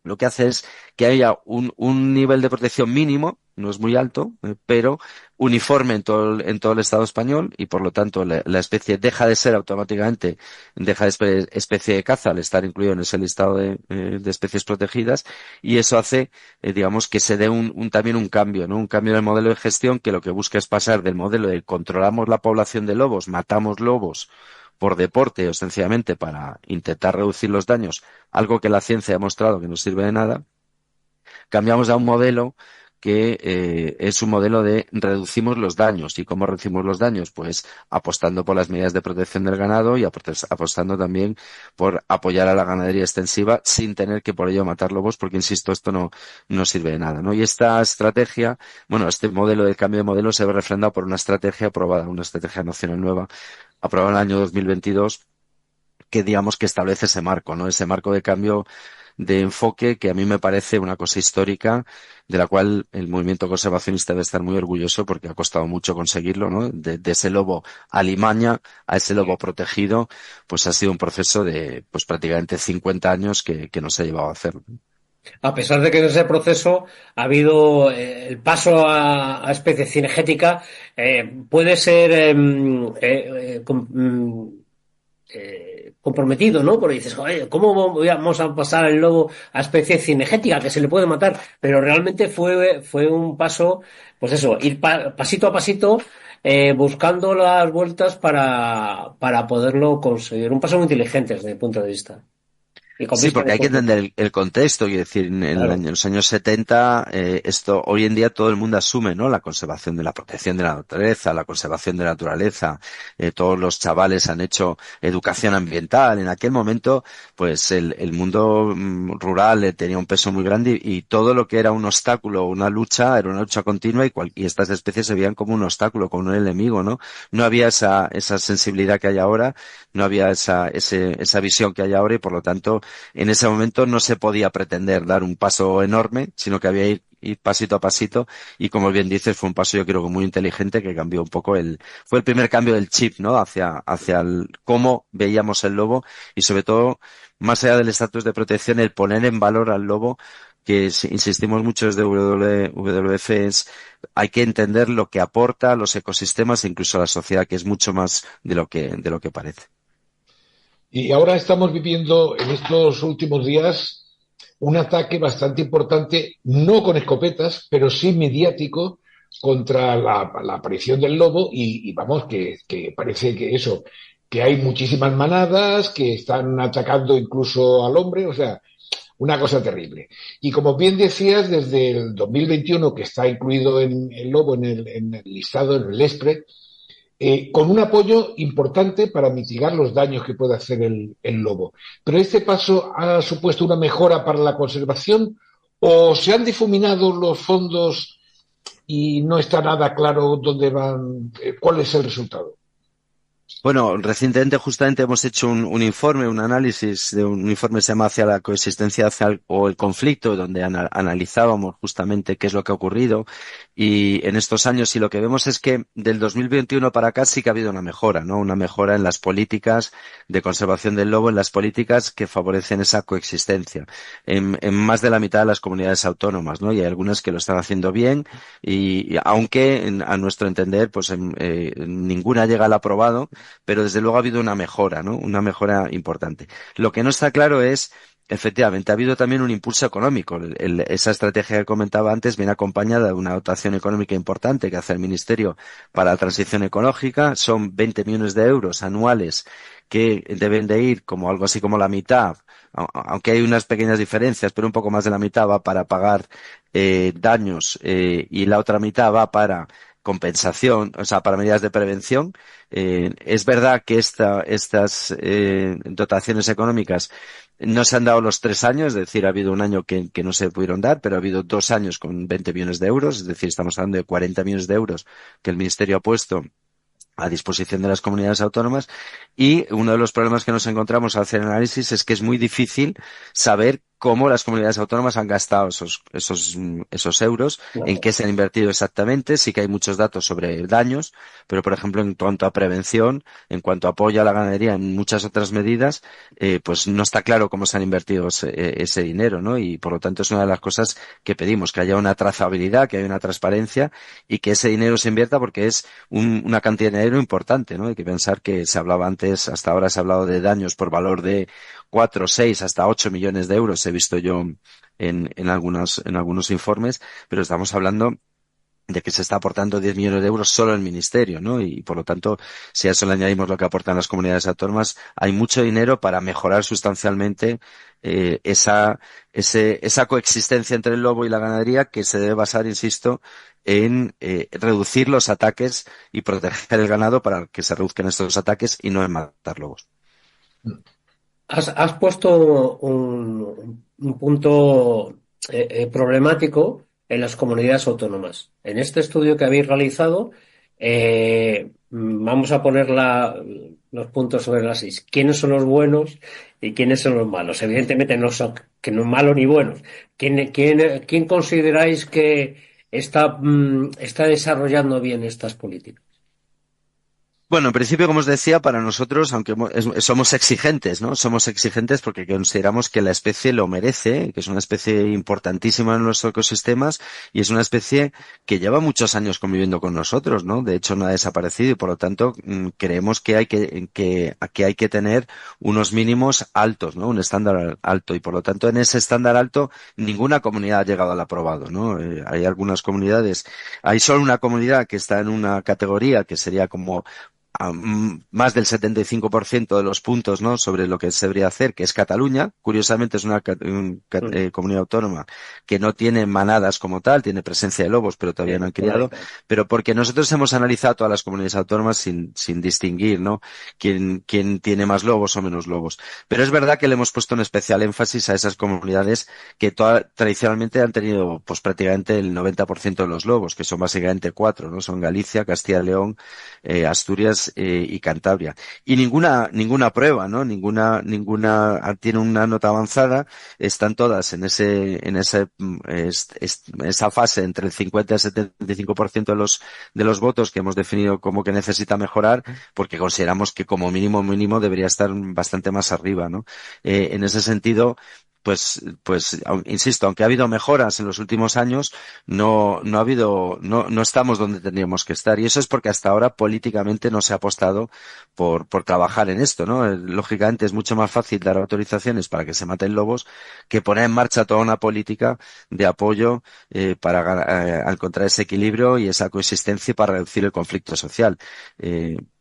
Lo que hace es que haya un nivel de protección mínimo, no es muy alto, pero uniforme en todo el Estado español, y por lo tanto la especie deja de ser automáticamente, especie de caza al estar incluido en ese listado de especies protegidas, y eso hace, digamos, que se dé también un cambio, ¿no? Un cambio en el modelo de gestión, que lo que busca es pasar del modelo de controlamos la población de lobos, matamos lobos por deporte o sencillamente para intentar reducir los daños, algo que la ciencia ha mostrado que no sirve de nada. Cambiamos a un modelo que es un modelo de reducimos los daños. ¿Y cómo reducimos los daños? Pues apostando por las medidas de protección del ganado y apostando también por apoyar a la ganadería extensiva sin tener que por ello matar lobos, porque, insisto, esto no sirve de nada, ¿no? Y esta estrategia, este modelo de cambio de modelo se ve refrendado por una estrategia aprobada, una estrategia nacional nueva, aprobado en el año 2022, que digamos que establece ese marco, ¿no? Ese marco de cambio de enfoque que a mí me parece una cosa histórica, de la cual el movimiento conservacionista debe estar muy orgulloso porque ha costado mucho conseguirlo, ¿no? De ese lobo alimaña a ese lobo protegido, pues ha sido un proceso de pues prácticamente 50 años que nos ha llevado a hacerlo. A pesar de que en ese proceso ha habido el paso a especie cinegética, puede ser comprometido, ¿no? Porque dices, joder, ¿cómo vamos a pasar el lobo a especie cinegética que se le puede matar? Pero realmente fue un paso, pues eso, ir pasito a pasito, buscando las vueltas para poderlo conseguir. Un paso muy inteligente desde mi punto de vista. Y con Sí, vista porque de hay que futuro. entender el contexto, y decir, Claro. en los años 70, esto, hoy en día todo el mundo asume, ¿no? La conservación de la protección de la naturaleza, la conservación de la naturaleza, todos los chavales han hecho educación ambiental. En aquel momento, pues el mundo rural tenía un peso muy grande y todo lo que era un obstáculo, una lucha, era una lucha continua y estas especies se veían como un obstáculo, como un enemigo, ¿no? No había esa sensibilidad que hay ahora, no había esa visión que hay ahora y por lo tanto, en ese momento no se podía pretender dar un paso enorme, sino que había que ir pasito a pasito y como bien dices, fue un paso yo creo que muy inteligente que cambió un poco fue el primer cambio del chip, ¿no? Hacia cómo veíamos el lobo y sobre todo, más allá del estatus de protección, el poner en valor al lobo que insistimos mucho desde WWF hay que entender lo que aporta a los ecosistemas e incluso a la sociedad, que es mucho más de lo que parece. Y ahora estamos viviendo en estos últimos días un ataque bastante importante, no con escopetas, pero sí mediático, contra la aparición del lobo y vamos, que parece que eso, que hay muchísimas manadas que están atacando incluso al hombre, o sea, una cosa terrible. Y como bien decías, desde el 2021, que está incluido en el lobo en el listado, en el ESPRE, con un apoyo importante para mitigar los daños que puede hacer el lobo. Pero este paso ha supuesto una mejora para la conservación o se han difuminado los fondos y no está nada claro dónde van, cuál es el resultado. Bueno, recientemente justamente hemos hecho un informe, un análisis de un informe que se llama Hacia la coexistencia o el conflicto, donde analizábamos justamente qué es lo que ha ocurrido y en estos años y lo que vemos es que del 2021 para acá sí que ha habido una mejora, ¿no? Una mejora en las políticas de conservación del lobo, en las políticas que favorecen esa coexistencia en más de la mitad de las comunidades autónomas, ¿no? Y hay algunas que lo están haciendo bien y aunque a nuestro entender pues ninguna llega al aprobado, pero desde luego ha habido una mejora, ¿no? Una mejora importante. Lo que no está claro es, efectivamente, ha habido también un impulso económico. Esa estrategia que comentaba antes viene acompañada de una dotación económica importante que hace el Ministerio para la Transición Ecológica. Son 20 millones de euros anuales que deben de ir como algo así como la mitad, aunque hay unas pequeñas diferencias, pero un poco más de la mitad va para pagar daños y la otra mitad va para compensación, o sea, para medidas de prevención. Es verdad que estas dotaciones económicas no se han dado los 3 años, es decir, ha habido un año que no se pudieron dar, pero ha habido 2 años con 20 millones de euros, es decir, estamos hablando de 40 millones de euros que el Ministerio ha puesto a disposición de las comunidades autónomas y uno de los problemas que nos encontramos al hacer el análisis es que es muy difícil saber cómo las comunidades autónomas han gastado esos euros, en qué se han invertido exactamente. Sí que hay muchos datos sobre daños, pero por ejemplo en cuanto a prevención, en cuanto a apoyo a la ganadería, en muchas otras medidas, pues no está claro cómo se han invertido ese dinero, ¿no? Y por lo tanto es una de las cosas que pedimos, que haya una trazabilidad, que haya una transparencia y que ese dinero se invierta porque es una cantidad de dinero importante, ¿no? Hay que pensar que se hablaba antes, hasta ahora se ha hablado de daños por valor de 4, 6, hasta 8 millones de euros, he visto yo en algunos informes, pero estamos hablando de que se está aportando 10 millones de euros solo el Ministerio, ¿no? Y por lo tanto, si a eso le añadimos lo que aportan las comunidades autónomas, hay mucho dinero para mejorar sustancialmente esa coexistencia entre el lobo y la ganadería que se debe basar, insisto, en reducir los ataques y proteger el ganado para que se reduzcan estos ataques y no en matar lobos. Has puesto un punto problemático en las comunidades autónomas. En este estudio que habéis realizado, vamos a poner los puntos sobre las is. ¿Quiénes son los buenos y quiénes son los malos? Evidentemente no son que no malos ni buenos. ¿Quién consideráis que está desarrollando bien estas políticas? Bueno, en principio, como os decía, para nosotros, aunque somos exigentes, ¿no? Somos exigentes porque consideramos que la especie lo merece, que es una especie importantísima en nuestros ecosistemas y es una especie que lleva muchos años conviviendo con nosotros, ¿no? De hecho, no ha desaparecido y por lo tanto creemos que hay que tener unos mínimos altos, ¿no? Un estándar alto y por lo tanto en ese estándar alto ninguna comunidad ha llegado al aprobado, ¿no? Hay algunas comunidades, hay solo una comunidad que está en una categoría que sería como más del 75% de los puntos, ¿no? Sobre lo que se debería hacer, que es Cataluña. Curiosamente es una comunidad autónoma que no tiene manadas como tal, tiene presencia de lobos, pero todavía no han criado. Pero porque nosotros hemos analizado todas las comunidades autónomas sin distinguir, ¿no? Quién tiene más lobos o menos lobos. Pero es verdad que le hemos puesto un especial énfasis a esas comunidades que tradicionalmente han tenido, pues prácticamente el 90% de los lobos, que son básicamente 4, ¿no? Son Galicia, Castilla y León, Asturias y Cantabria. Y ninguna prueba, ¿no? Ninguna tiene una nota avanzada. Están todas en esa fase entre el 50 y el 75% de los votos que hemos definido como que necesita mejorar, porque consideramos que como mínimo debería estar bastante más arriba, ¿no? En ese sentido, pues, insisto, aunque ha habido mejoras en los últimos años, no estamos donde tendríamos que estar. Y eso es porque hasta ahora políticamente no se ha apostado por trabajar en esto, ¿no? Lógicamente es mucho más fácil dar autorizaciones para que se maten lobos que poner en marcha toda una política de apoyo, para encontrar ese equilibrio y esa coexistencia para reducir el conflicto social.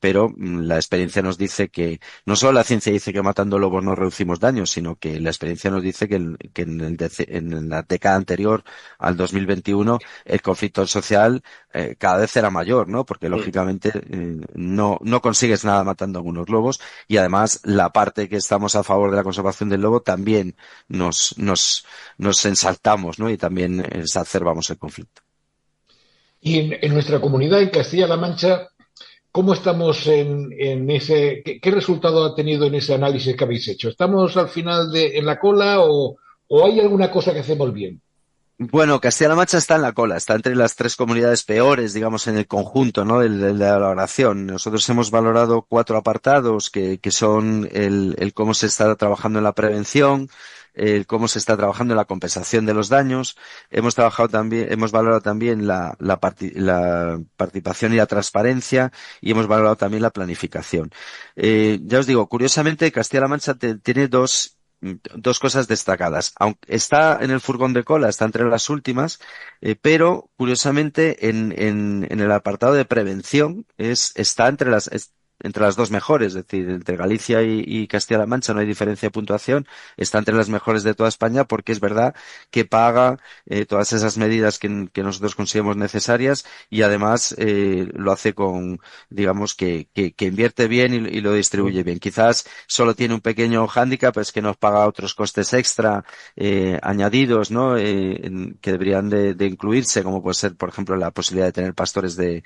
Pero la experiencia nos dice que, no solo la ciencia dice que matando lobos no reducimos daños, sino que la experiencia nos dice que en la década anterior al 2021 el conflicto social cada vez era mayor, ¿no? Porque lógicamente no consigues nada matando a algunos lobos y además la parte que estamos a favor de la conservación del lobo también nos ensaltamos, ¿no? Y también exacerbamos el conflicto. Y en nuestra comunidad, en Castilla-La Mancha, ¿cómo estamos en ese? ¿Qué resultado ha tenido en ese análisis que habéis hecho? ¿Estamos al final en la cola o hay alguna cosa que hacemos bien? Bueno, Castilla-La Mancha está en la cola, está entre las 3 comunidades peores, digamos, en el conjunto, ¿no? de la valoración. Nosotros hemos valorado 4 apartados que son el cómo se está trabajando en la prevención, el cómo se está trabajando en la compensación de los daños. Hemos valorado también la participación y la transparencia y hemos valorado también la planificación. Ya os digo, curiosamente, Castilla-La Mancha tiene dos cosas destacadas. Aunque está en el furgón de cola, está entre las últimas, pero curiosamente en el apartado de prevención está entre las 2 mejores, es decir, entre Galicia y Castilla-La Mancha no hay diferencia de puntuación, está entre las mejores de toda España porque es verdad que paga todas esas medidas que nosotros consideramos necesarias y además lo hace digamos que invierte bien y lo distribuye bien. Quizás solo tiene un pequeño hándicap, es que nos paga otros costes extra añadidos, ¿no? Que deberían de incluirse, como puede ser, por ejemplo, la posibilidad de tener pastores de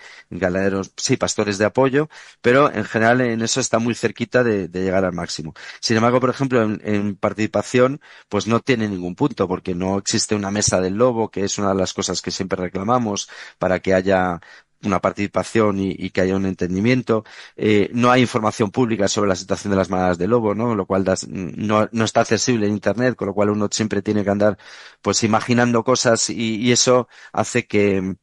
apoyo, pero en general en eso está muy cerquita de llegar al máximo. Sin embargo, por ejemplo, en participación, pues no tiene ningún punto, porque no existe una mesa del lobo, que es una de las cosas que siempre reclamamos para que haya una participación y que haya un entendimiento. No hay información pública sobre la situación de las manadas de lobo, ¿no? Lo cual no está accesible en Internet, con lo cual uno siempre tiene que andar pues imaginando cosas y eso hace que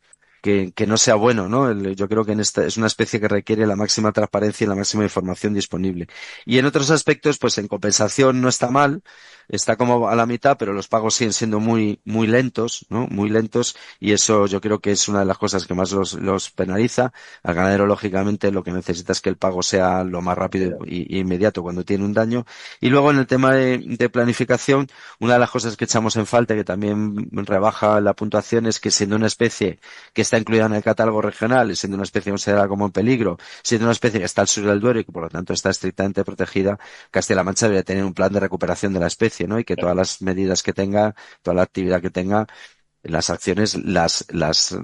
no sea bueno, ¿no? Yo creo que es una especie que requiere la máxima transparencia y la máxima información disponible. Y en otros aspectos, pues en compensación no está mal, está como a la mitad, pero los pagos siguen siendo muy, muy lentos, ¿no? Muy lentos, y eso yo creo que es una de las cosas que más los penaliza. Al ganadero, lógicamente, lo que necesita es que el pago sea lo más rápido y inmediato cuando tiene un daño. Y luego en el tema de planificación, una de las cosas que echamos en falta, que también rebaja la puntuación, es que siendo una especie que está incluida en el catálogo regional, siendo una especie considerada como en peligro, siendo una especie que está al sur del Duero y que por lo tanto está estrictamente protegida, Castilla-La Mancha debería tener un plan de recuperación de la especie, ¿no? Y que todas las medidas que tenga, toda la actividad que tenga, las acciones las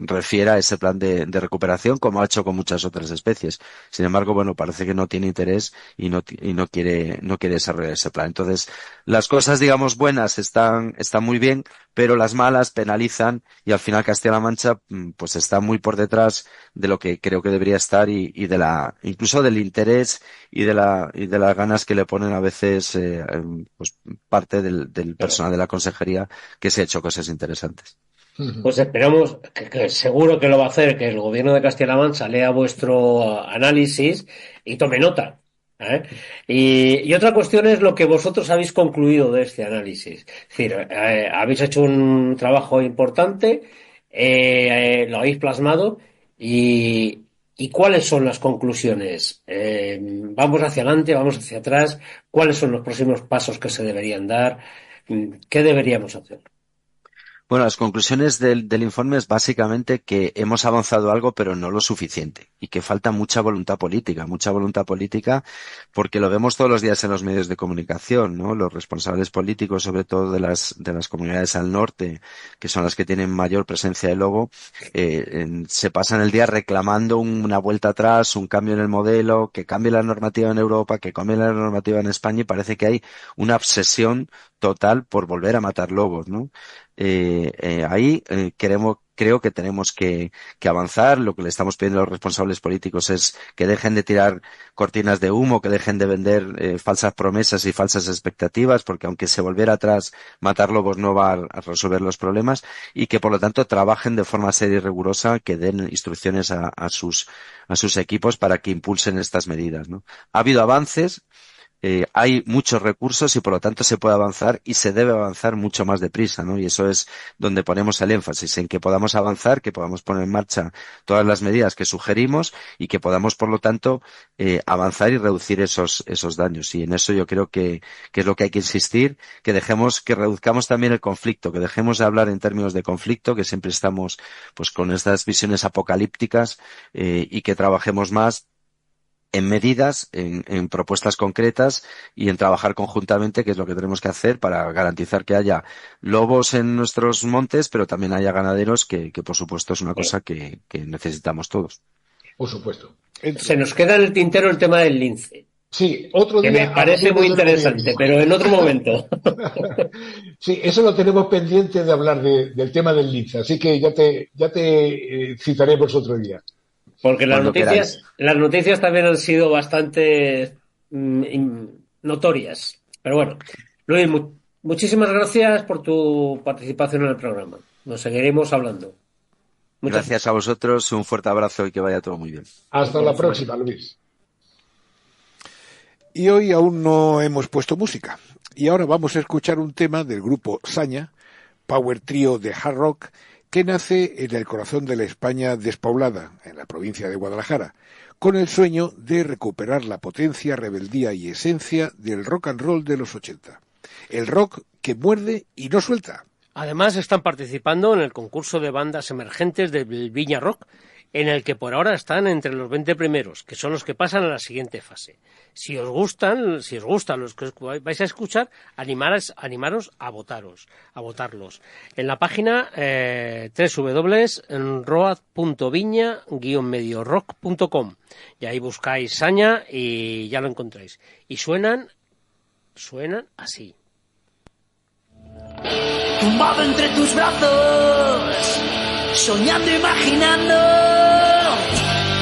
refiera a ese plan de recuperación, como ha hecho con muchas otras especies. Sin embargo, bueno, parece que no tiene interés y no quiere desarrollar ese plan. Entonces, las cosas, digamos, buenas están muy bien, pero las malas penalizan, y al final Castilla-La Mancha pues está muy por detrás de lo que creo que debería estar, y incluso del interés y de las ganas que le ponen a veces pues parte del personal de la consejería, que se ha hecho cosas interesantes. Pues esperamos, que seguro que lo va a hacer, que el gobierno de Castilla-La Mancha lea vuestro análisis y tome nota. Y otra cuestión es lo que vosotros habéis concluido de este análisis. Es decir, habéis hecho un trabajo importante, lo habéis plasmado, y ¿cuáles son las conclusiones? ¿Vamos hacia adelante, vamos hacia atrás? ¿Cuáles son los próximos pasos que se deberían dar? ¿Qué deberíamos hacer? Bueno, las conclusiones del informe es básicamente que hemos avanzado algo, pero no lo suficiente, y que falta mucha voluntad política, porque lo vemos todos los días en los medios de comunicación, ¿no? Los responsables políticos, sobre todo de las comunidades al norte, que son las que tienen mayor presencia de lobo, se pasan el día reclamando una vuelta atrás, un cambio en el modelo, que cambie la normativa en Europa, que cambie la normativa en España, y parece que hay una obsesión total por volver a matar lobos, ¿no? Ahí creo que tenemos que avanzar. Lo que le estamos pidiendo a los responsables políticos es que dejen de tirar cortinas de humo, que dejen de vender falsas promesas y falsas expectativas, porque aunque se volviera atrás, matar lobos no va a resolver los problemas, y que por lo tanto trabajen de forma seria y rigurosa, que den instrucciones a sus equipos para que impulsen estas medidas, ¿no? Ha habido avances. Hay muchos recursos y por lo tanto se puede avanzar, y se debe avanzar mucho más deprisa, ¿no? Y eso es donde ponemos el énfasis, en que podamos avanzar, que podamos poner en marcha todas las medidas que sugerimos, y que podamos, por lo tanto, avanzar y reducir esos daños. Y en eso yo creo que es lo que hay que insistir, que reduzcamos también el conflicto, que dejemos de hablar en términos de conflicto, que siempre estamos pues con estas visiones apocalípticas, y que trabajemos más en medidas, en propuestas concretas, y en trabajar conjuntamente, que es lo que tenemos que hacer para garantizar que haya lobos en nuestros montes, pero también haya ganaderos, que por supuesto es una cosa que necesitamos todos. Por supuesto. Se nos queda en el tintero el tema del lince. Sí, otro día. Que me parece muy interesante, pero en otro momento. Sí, eso lo tenemos pendiente de hablar del tema del lince, así que ya te citaremos otro día. Porque las noticias también han sido bastante notorias. Pero bueno, Luis, muchísimas gracias por tu participación en el programa. Nos seguiremos hablando. Gracias a vosotros, un fuerte abrazo y que vaya todo muy bien. Hasta la próxima, Luis. Y hoy aún no hemos puesto música. Y ahora vamos a escuchar un tema del grupo Saña, power trío de hard rock, que nace en el corazón de la España despoblada, en la provincia de Guadalajara, con el sueño de recuperar la potencia, rebeldía y esencia del rock and roll de los 80. El rock que muerde y no suelta. Además, están participando en el concurso de bandas emergentes del Viña Rock, en el que por ahora están entre los 20 primeros, que son los que pasan a la siguiente fase. Si os gustan los que vais a escuchar, animaros a votarlos. En la página www.road.viña-mediorock.com, y ahí buscáis Saña y ya lo encontráis. Y suenan así. Tumbado entre tus brazos, soñando, imaginando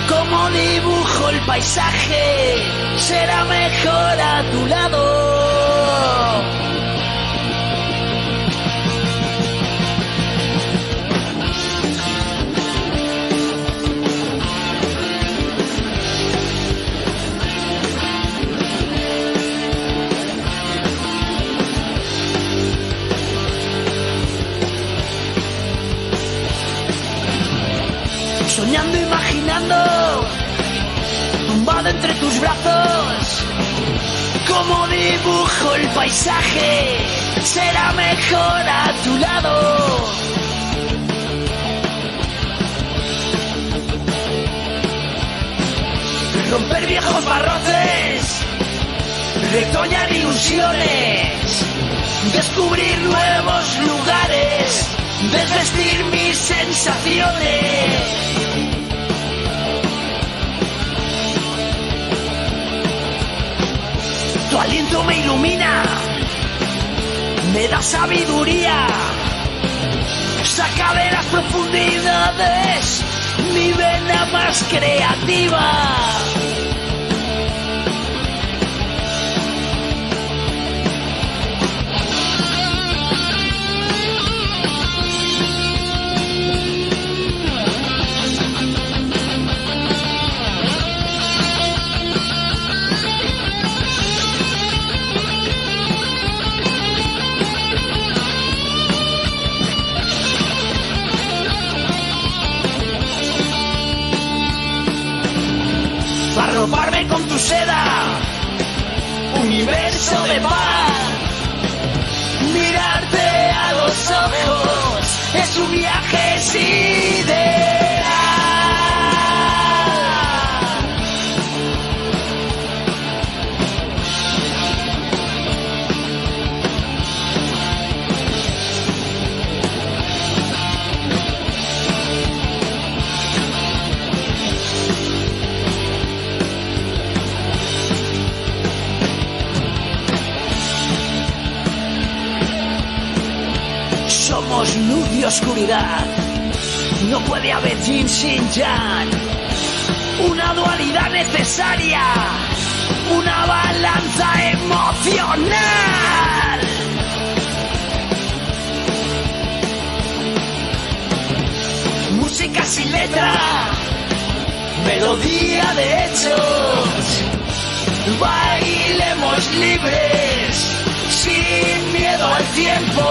cómo dibujo el paisaje, será mejor a tu lado. Soñando, imaginando, tumbado entre tus brazos, como dibujo el paisaje, será mejor a tu lado. Romper viejos barrotes, retoñar ilusiones, descubrir nuevos lugares, desvestir mis sensaciones. Tu aliento me ilumina, me da sabiduría, saca de las profundidades mi vena más creativa. Arroparme con tu seda, universo de paz. Mirarte a los ojos es un viaje sideral. Somos luz y oscuridad, no puede haber yin sin yang, una dualidad necesaria, una balanza emocional. Música sin letra, melodía de hechos, bailemos libres, sin miedo al tiempo.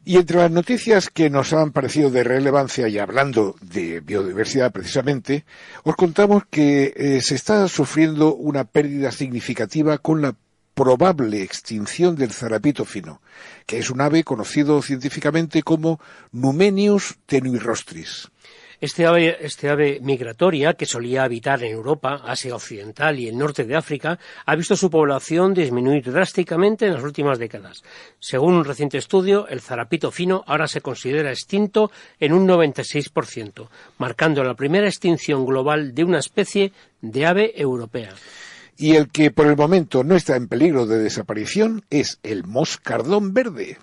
Y entre las noticias que nos han parecido de relevancia, y hablando de biodiversidad precisamente, os contamos que se está sufriendo una pérdida significativa con la probable extinción del zarapito fino, que es un ave conocido científicamente como Numenius tenuirrostris. Este ave migratoria, que solía habitar en Europa, Asia Occidental y el norte de África, ha visto su población disminuir drásticamente en las últimas décadas. Según un reciente estudio, el zarapito fino ahora se considera extinto en un 96%, marcando la primera extinción global de una especie de ave europea. Y el que por el momento no está en peligro de desaparición es el moscardón verde.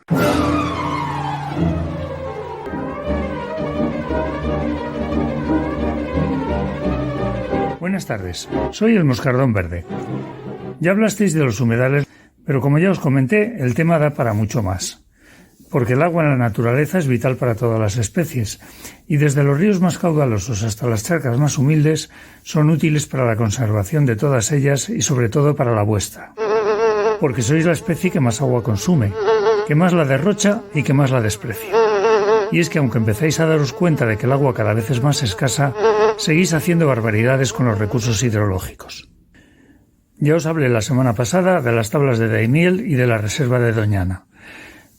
Buenas tardes, soy el moscardón verde. Ya hablasteis de los humedales, pero como ya os comenté, el tema da para mucho más. Porque el agua en la naturaleza es vital para todas las especies, y desde los ríos más caudalosos hasta las charcas más humildes son útiles para la conservación de todas ellas y sobre todo para la vuestra. Porque sois la especie que más agua consume, que más la derrocha y que más la desprecia. Y es que aunque empezáis a daros cuenta de que el agua cada vez es más escasa, seguís haciendo barbaridades con los recursos hidrológicos. Ya os hablé la semana pasada de las tablas de Daimiel y de la reserva de Doñana.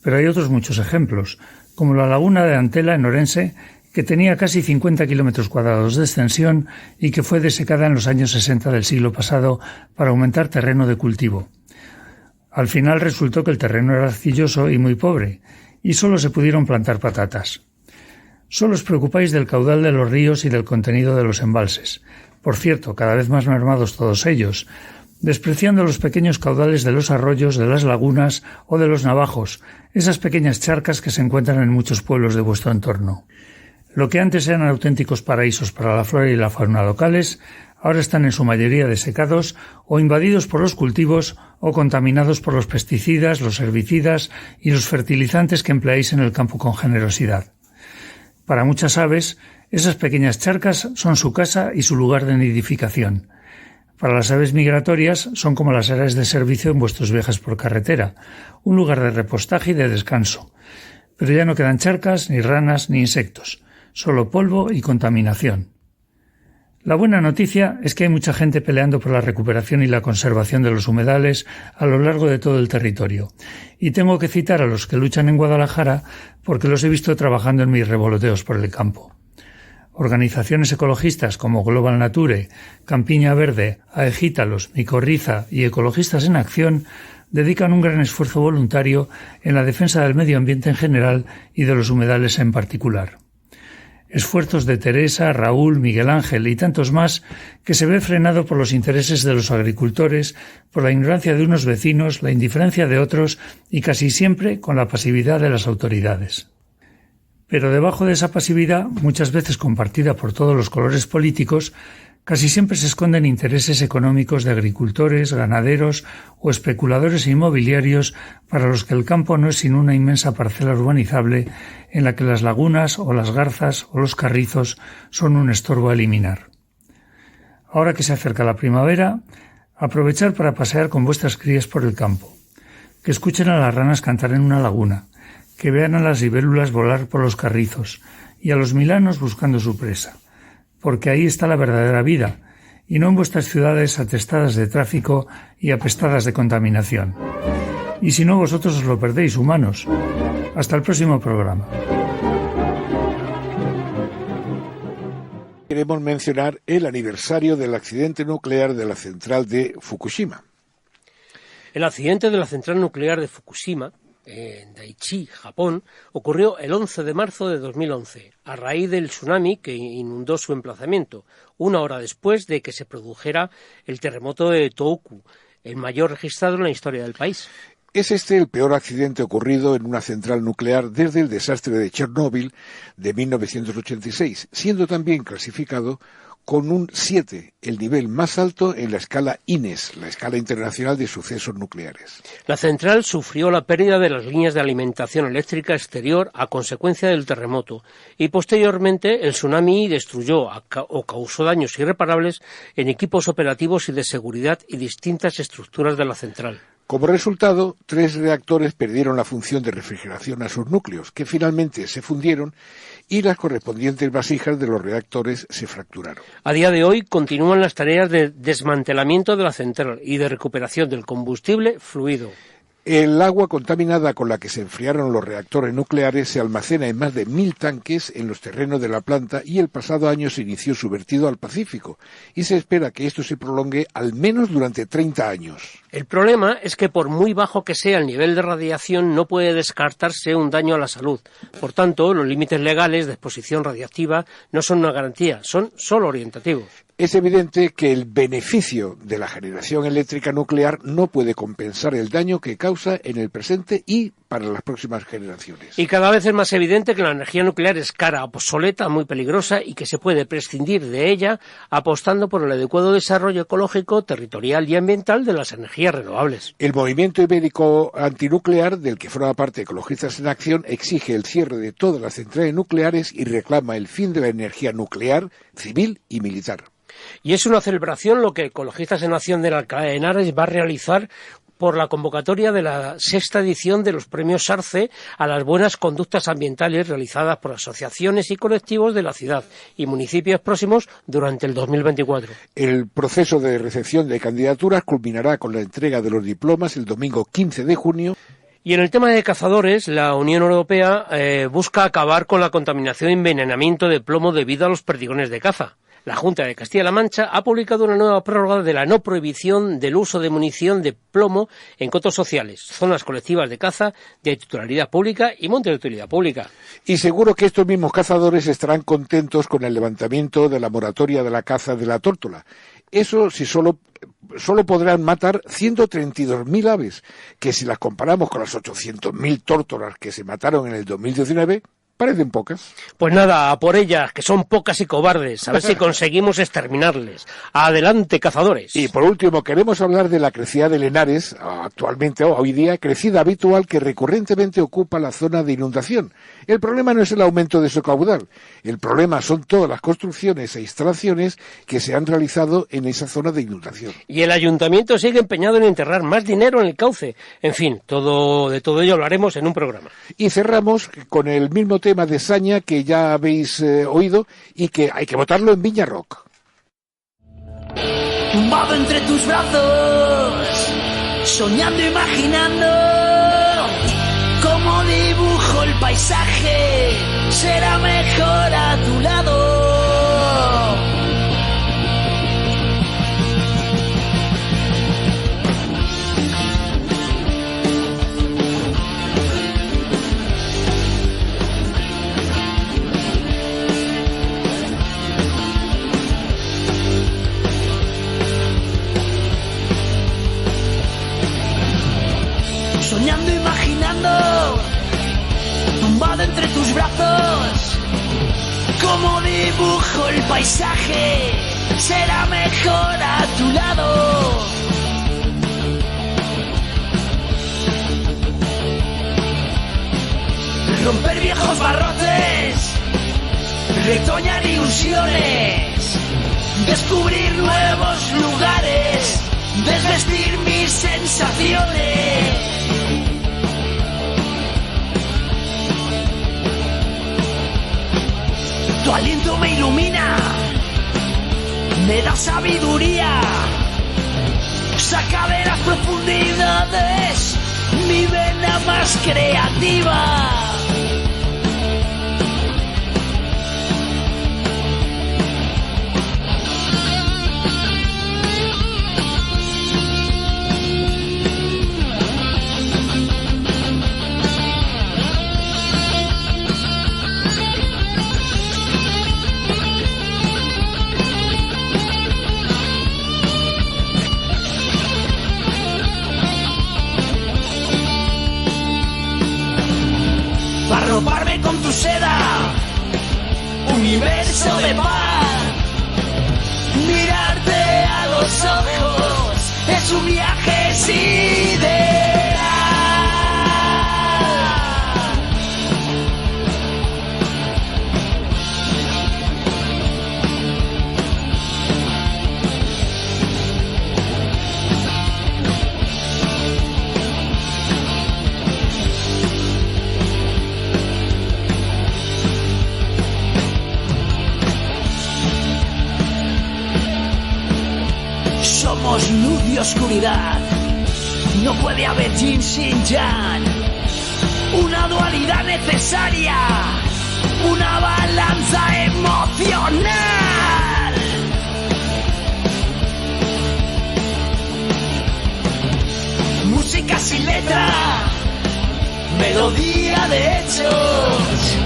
Pero hay otros muchos ejemplos, como la laguna de Antela en Orense, que tenía casi 50 kilómetros cuadrados de extensión y que fue desecada en los años 60 del siglo pasado para aumentar terreno de cultivo. Al final resultó que el terreno era arcilloso y muy pobre, y solo se pudieron plantar patatas. Solo os preocupáis del caudal de los ríos y del contenido de los embalses. Por cierto, cada vez más mermados todos ellos, despreciando los pequeños caudales de los arroyos, de las lagunas o de los navajos, esas pequeñas charcas que se encuentran en muchos pueblos de vuestro entorno. Lo que antes eran auténticos paraísos para la flora y la fauna locales, ahora están en su mayoría desecados o invadidos por los cultivos o contaminados por los pesticidas, los herbicidas y los fertilizantes que empleáis en el campo con generosidad. Para muchas aves, esas pequeñas charcas son su casa y su lugar de nidificación. Para las aves migratorias son como las áreas de servicio en vuestros viajes por carretera, un lugar de repostaje y de descanso. Pero ya no quedan charcas, ni ranas, ni insectos, solo polvo y contaminación. La buena noticia es que hay mucha gente peleando por la recuperación y la conservación de los humedales a lo largo de todo el territorio. Y tengo que citar a los que luchan en Guadalajara porque los he visto trabajando en mis revoloteos por el campo. Organizaciones ecologistas como Global Nature, Campiña Verde, Aegítalos, Micorriza y Ecologistas en Acción dedican un gran esfuerzo voluntario en la defensa del medio ambiente en general y de los humedales en particular. Esfuerzos de Teresa, Raúl, Miguel Ángel y tantos más que se ve frenado por los intereses de los agricultores, por la ignorancia de unos vecinos, la indiferencia de otros y casi siempre con la pasividad de las autoridades. Pero debajo de esa pasividad, muchas veces compartida por todos los colores políticos, casi siempre se esconden intereses económicos de agricultores, ganaderos o especuladores inmobiliarios para los que el campo no es sino una inmensa parcela urbanizable en la que las lagunas o las garzas o los carrizos son un estorbo a eliminar. Ahora que se acerca la primavera, aprovechar para pasear con vuestras crías por el campo, que escuchen a las ranas cantar en una laguna, que vean a las libélulas volar por los carrizos y a los milanos buscando su presa, porque ahí está la verdadera vida, y no en vuestras ciudades atestadas de tráfico y apestadas de contaminación. Y si no, vosotros os lo perdéis, humanos. Hasta el próximo programa. Queremos mencionar el aniversario del accidente nuclear de la central de Fukushima. El accidente de la central nuclear de Fukushima, en Daiichi, Japón, ocurrió el 11 de marzo de 2011, a raíz del tsunami que inundó su emplazamiento, una hora después de que se produjera el terremoto de Tohoku, el mayor registrado en la historia del país. Es este el peor accidente ocurrido en una central nuclear desde el desastre de Chernóbil de 1986, siendo también clasificado con un 7, el nivel más alto en la escala INES, la escala internacional de sucesos nucleares. La central sufrió la pérdida de las líneas de alimentación eléctrica exterior a consecuencia del terremoto y posteriormente el tsunami destruyó o causó daños irreparables en equipos operativos y de seguridad y distintas estructuras de la central. Como resultado, 3 reactores perdieron la función de refrigeración a sus núcleos, que finalmente se fundieron y las correspondientes vasijas de los reactores se fracturaron. A día de hoy continúan las tareas de desmantelamiento de la central y de recuperación del combustible fluido. El agua contaminada con la que se enfriaron los reactores nucleares se almacena en más de 1.000 tanques en los terrenos de la planta y el pasado año se inició su vertido al Pacífico y se espera que esto se prolongue al menos durante 30 años. El problema es que por muy bajo que sea el nivel de radiación no puede descartarse un daño a la salud. Por tanto, los límites legales de exposición radiactiva no son una garantía, son solo orientativos. Es evidente que el beneficio de la generación eléctrica nuclear no puede compensar el daño que causa en el presente y para las próximas generaciones. Y cada vez es más evidente que la energía nuclear es cara, obsoleta, muy peligrosa y que se puede prescindir de ella apostando por el adecuado desarrollo ecológico, territorial y ambiental de las energías renovables. El movimiento ibérico antinuclear, del que forma parte Ecologistas en Acción, exige el cierre de todas las centrales nucleares y reclama el fin de la energía nuclear, civil y militar. Y es una celebración lo que Ecologistas en Acción de Alcalá de Henares va a realizar por la convocatoria de la 6ª edición de los premios SARCE a las buenas conductas ambientales realizadas por asociaciones y colectivos de la ciudad y municipios próximos durante el 2024. El proceso de recepción de candidaturas culminará con la entrega de los diplomas el domingo 15 de junio. Y en el tema de cazadores, la Unión Europea busca acabar con la contaminación y envenenamiento de plomo debido a los perdigones de caza. La Junta de Castilla-La Mancha ha publicado una nueva prórroga de la no prohibición del uso de munición de plomo en cotos sociales, zonas colectivas de caza de titularidad pública y montes de utilidad pública. Y seguro que estos mismos cazadores estarán contentos con el levantamiento de la moratoria de la caza de la tórtola. Eso si solo podrán matar 132.000 aves, que si las comparamos con las 800.000 tórtolas que se mataron en el 2019... Parecen pocas. Pues nada, a por ellas, que son pocas y cobardes. A ver si conseguimos exterminarles. Adelante, cazadores. Y por último, queremos hablar de la crecida del Henares, actualmente o hoy día, crecida habitual que recurrentemente ocupa la zona de inundación. El problema no es el aumento de su caudal. El problema son todas las construcciones e instalaciones que se han realizado en esa zona de inundación. Y el ayuntamiento sigue empeñado en enterrar más dinero en el cauce. En fin, de todo ello hablaremos en un programa. Y cerramos con el mismo tema de Saña que ya habéis oído y que hay que votarlo en Viña Rock. Tumbado entre tus brazos, soñando, imaginando cómo dibujo el paisaje, será mejor a tu lado. Soñando, imaginando, tumbado entre tus brazos, como dibujo el paisaje, será mejor a tu lado. Romper viejos barrotes, retoñar ilusiones, descubrir nuevos lugares, desvestir mis sensaciones. Tu aliento me ilumina, me da sabiduría, saca de las profundidades mi vena más creativa. Arroparme con tu seda, universo de paz. Mirarte a los ojos es un viaje sideral. Somos luz y oscuridad, no puede haber yin sin yang, una dualidad necesaria, una balanza emocional. Música sin letra, melodía de hechos,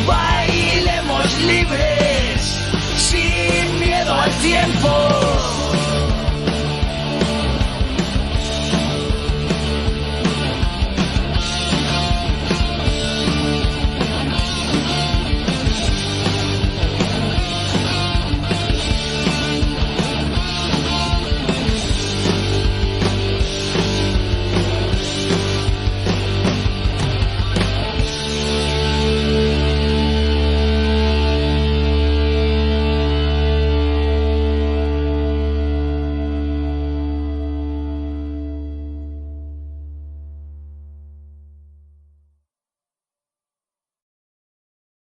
bailemos libres, sin miedo al tiempo.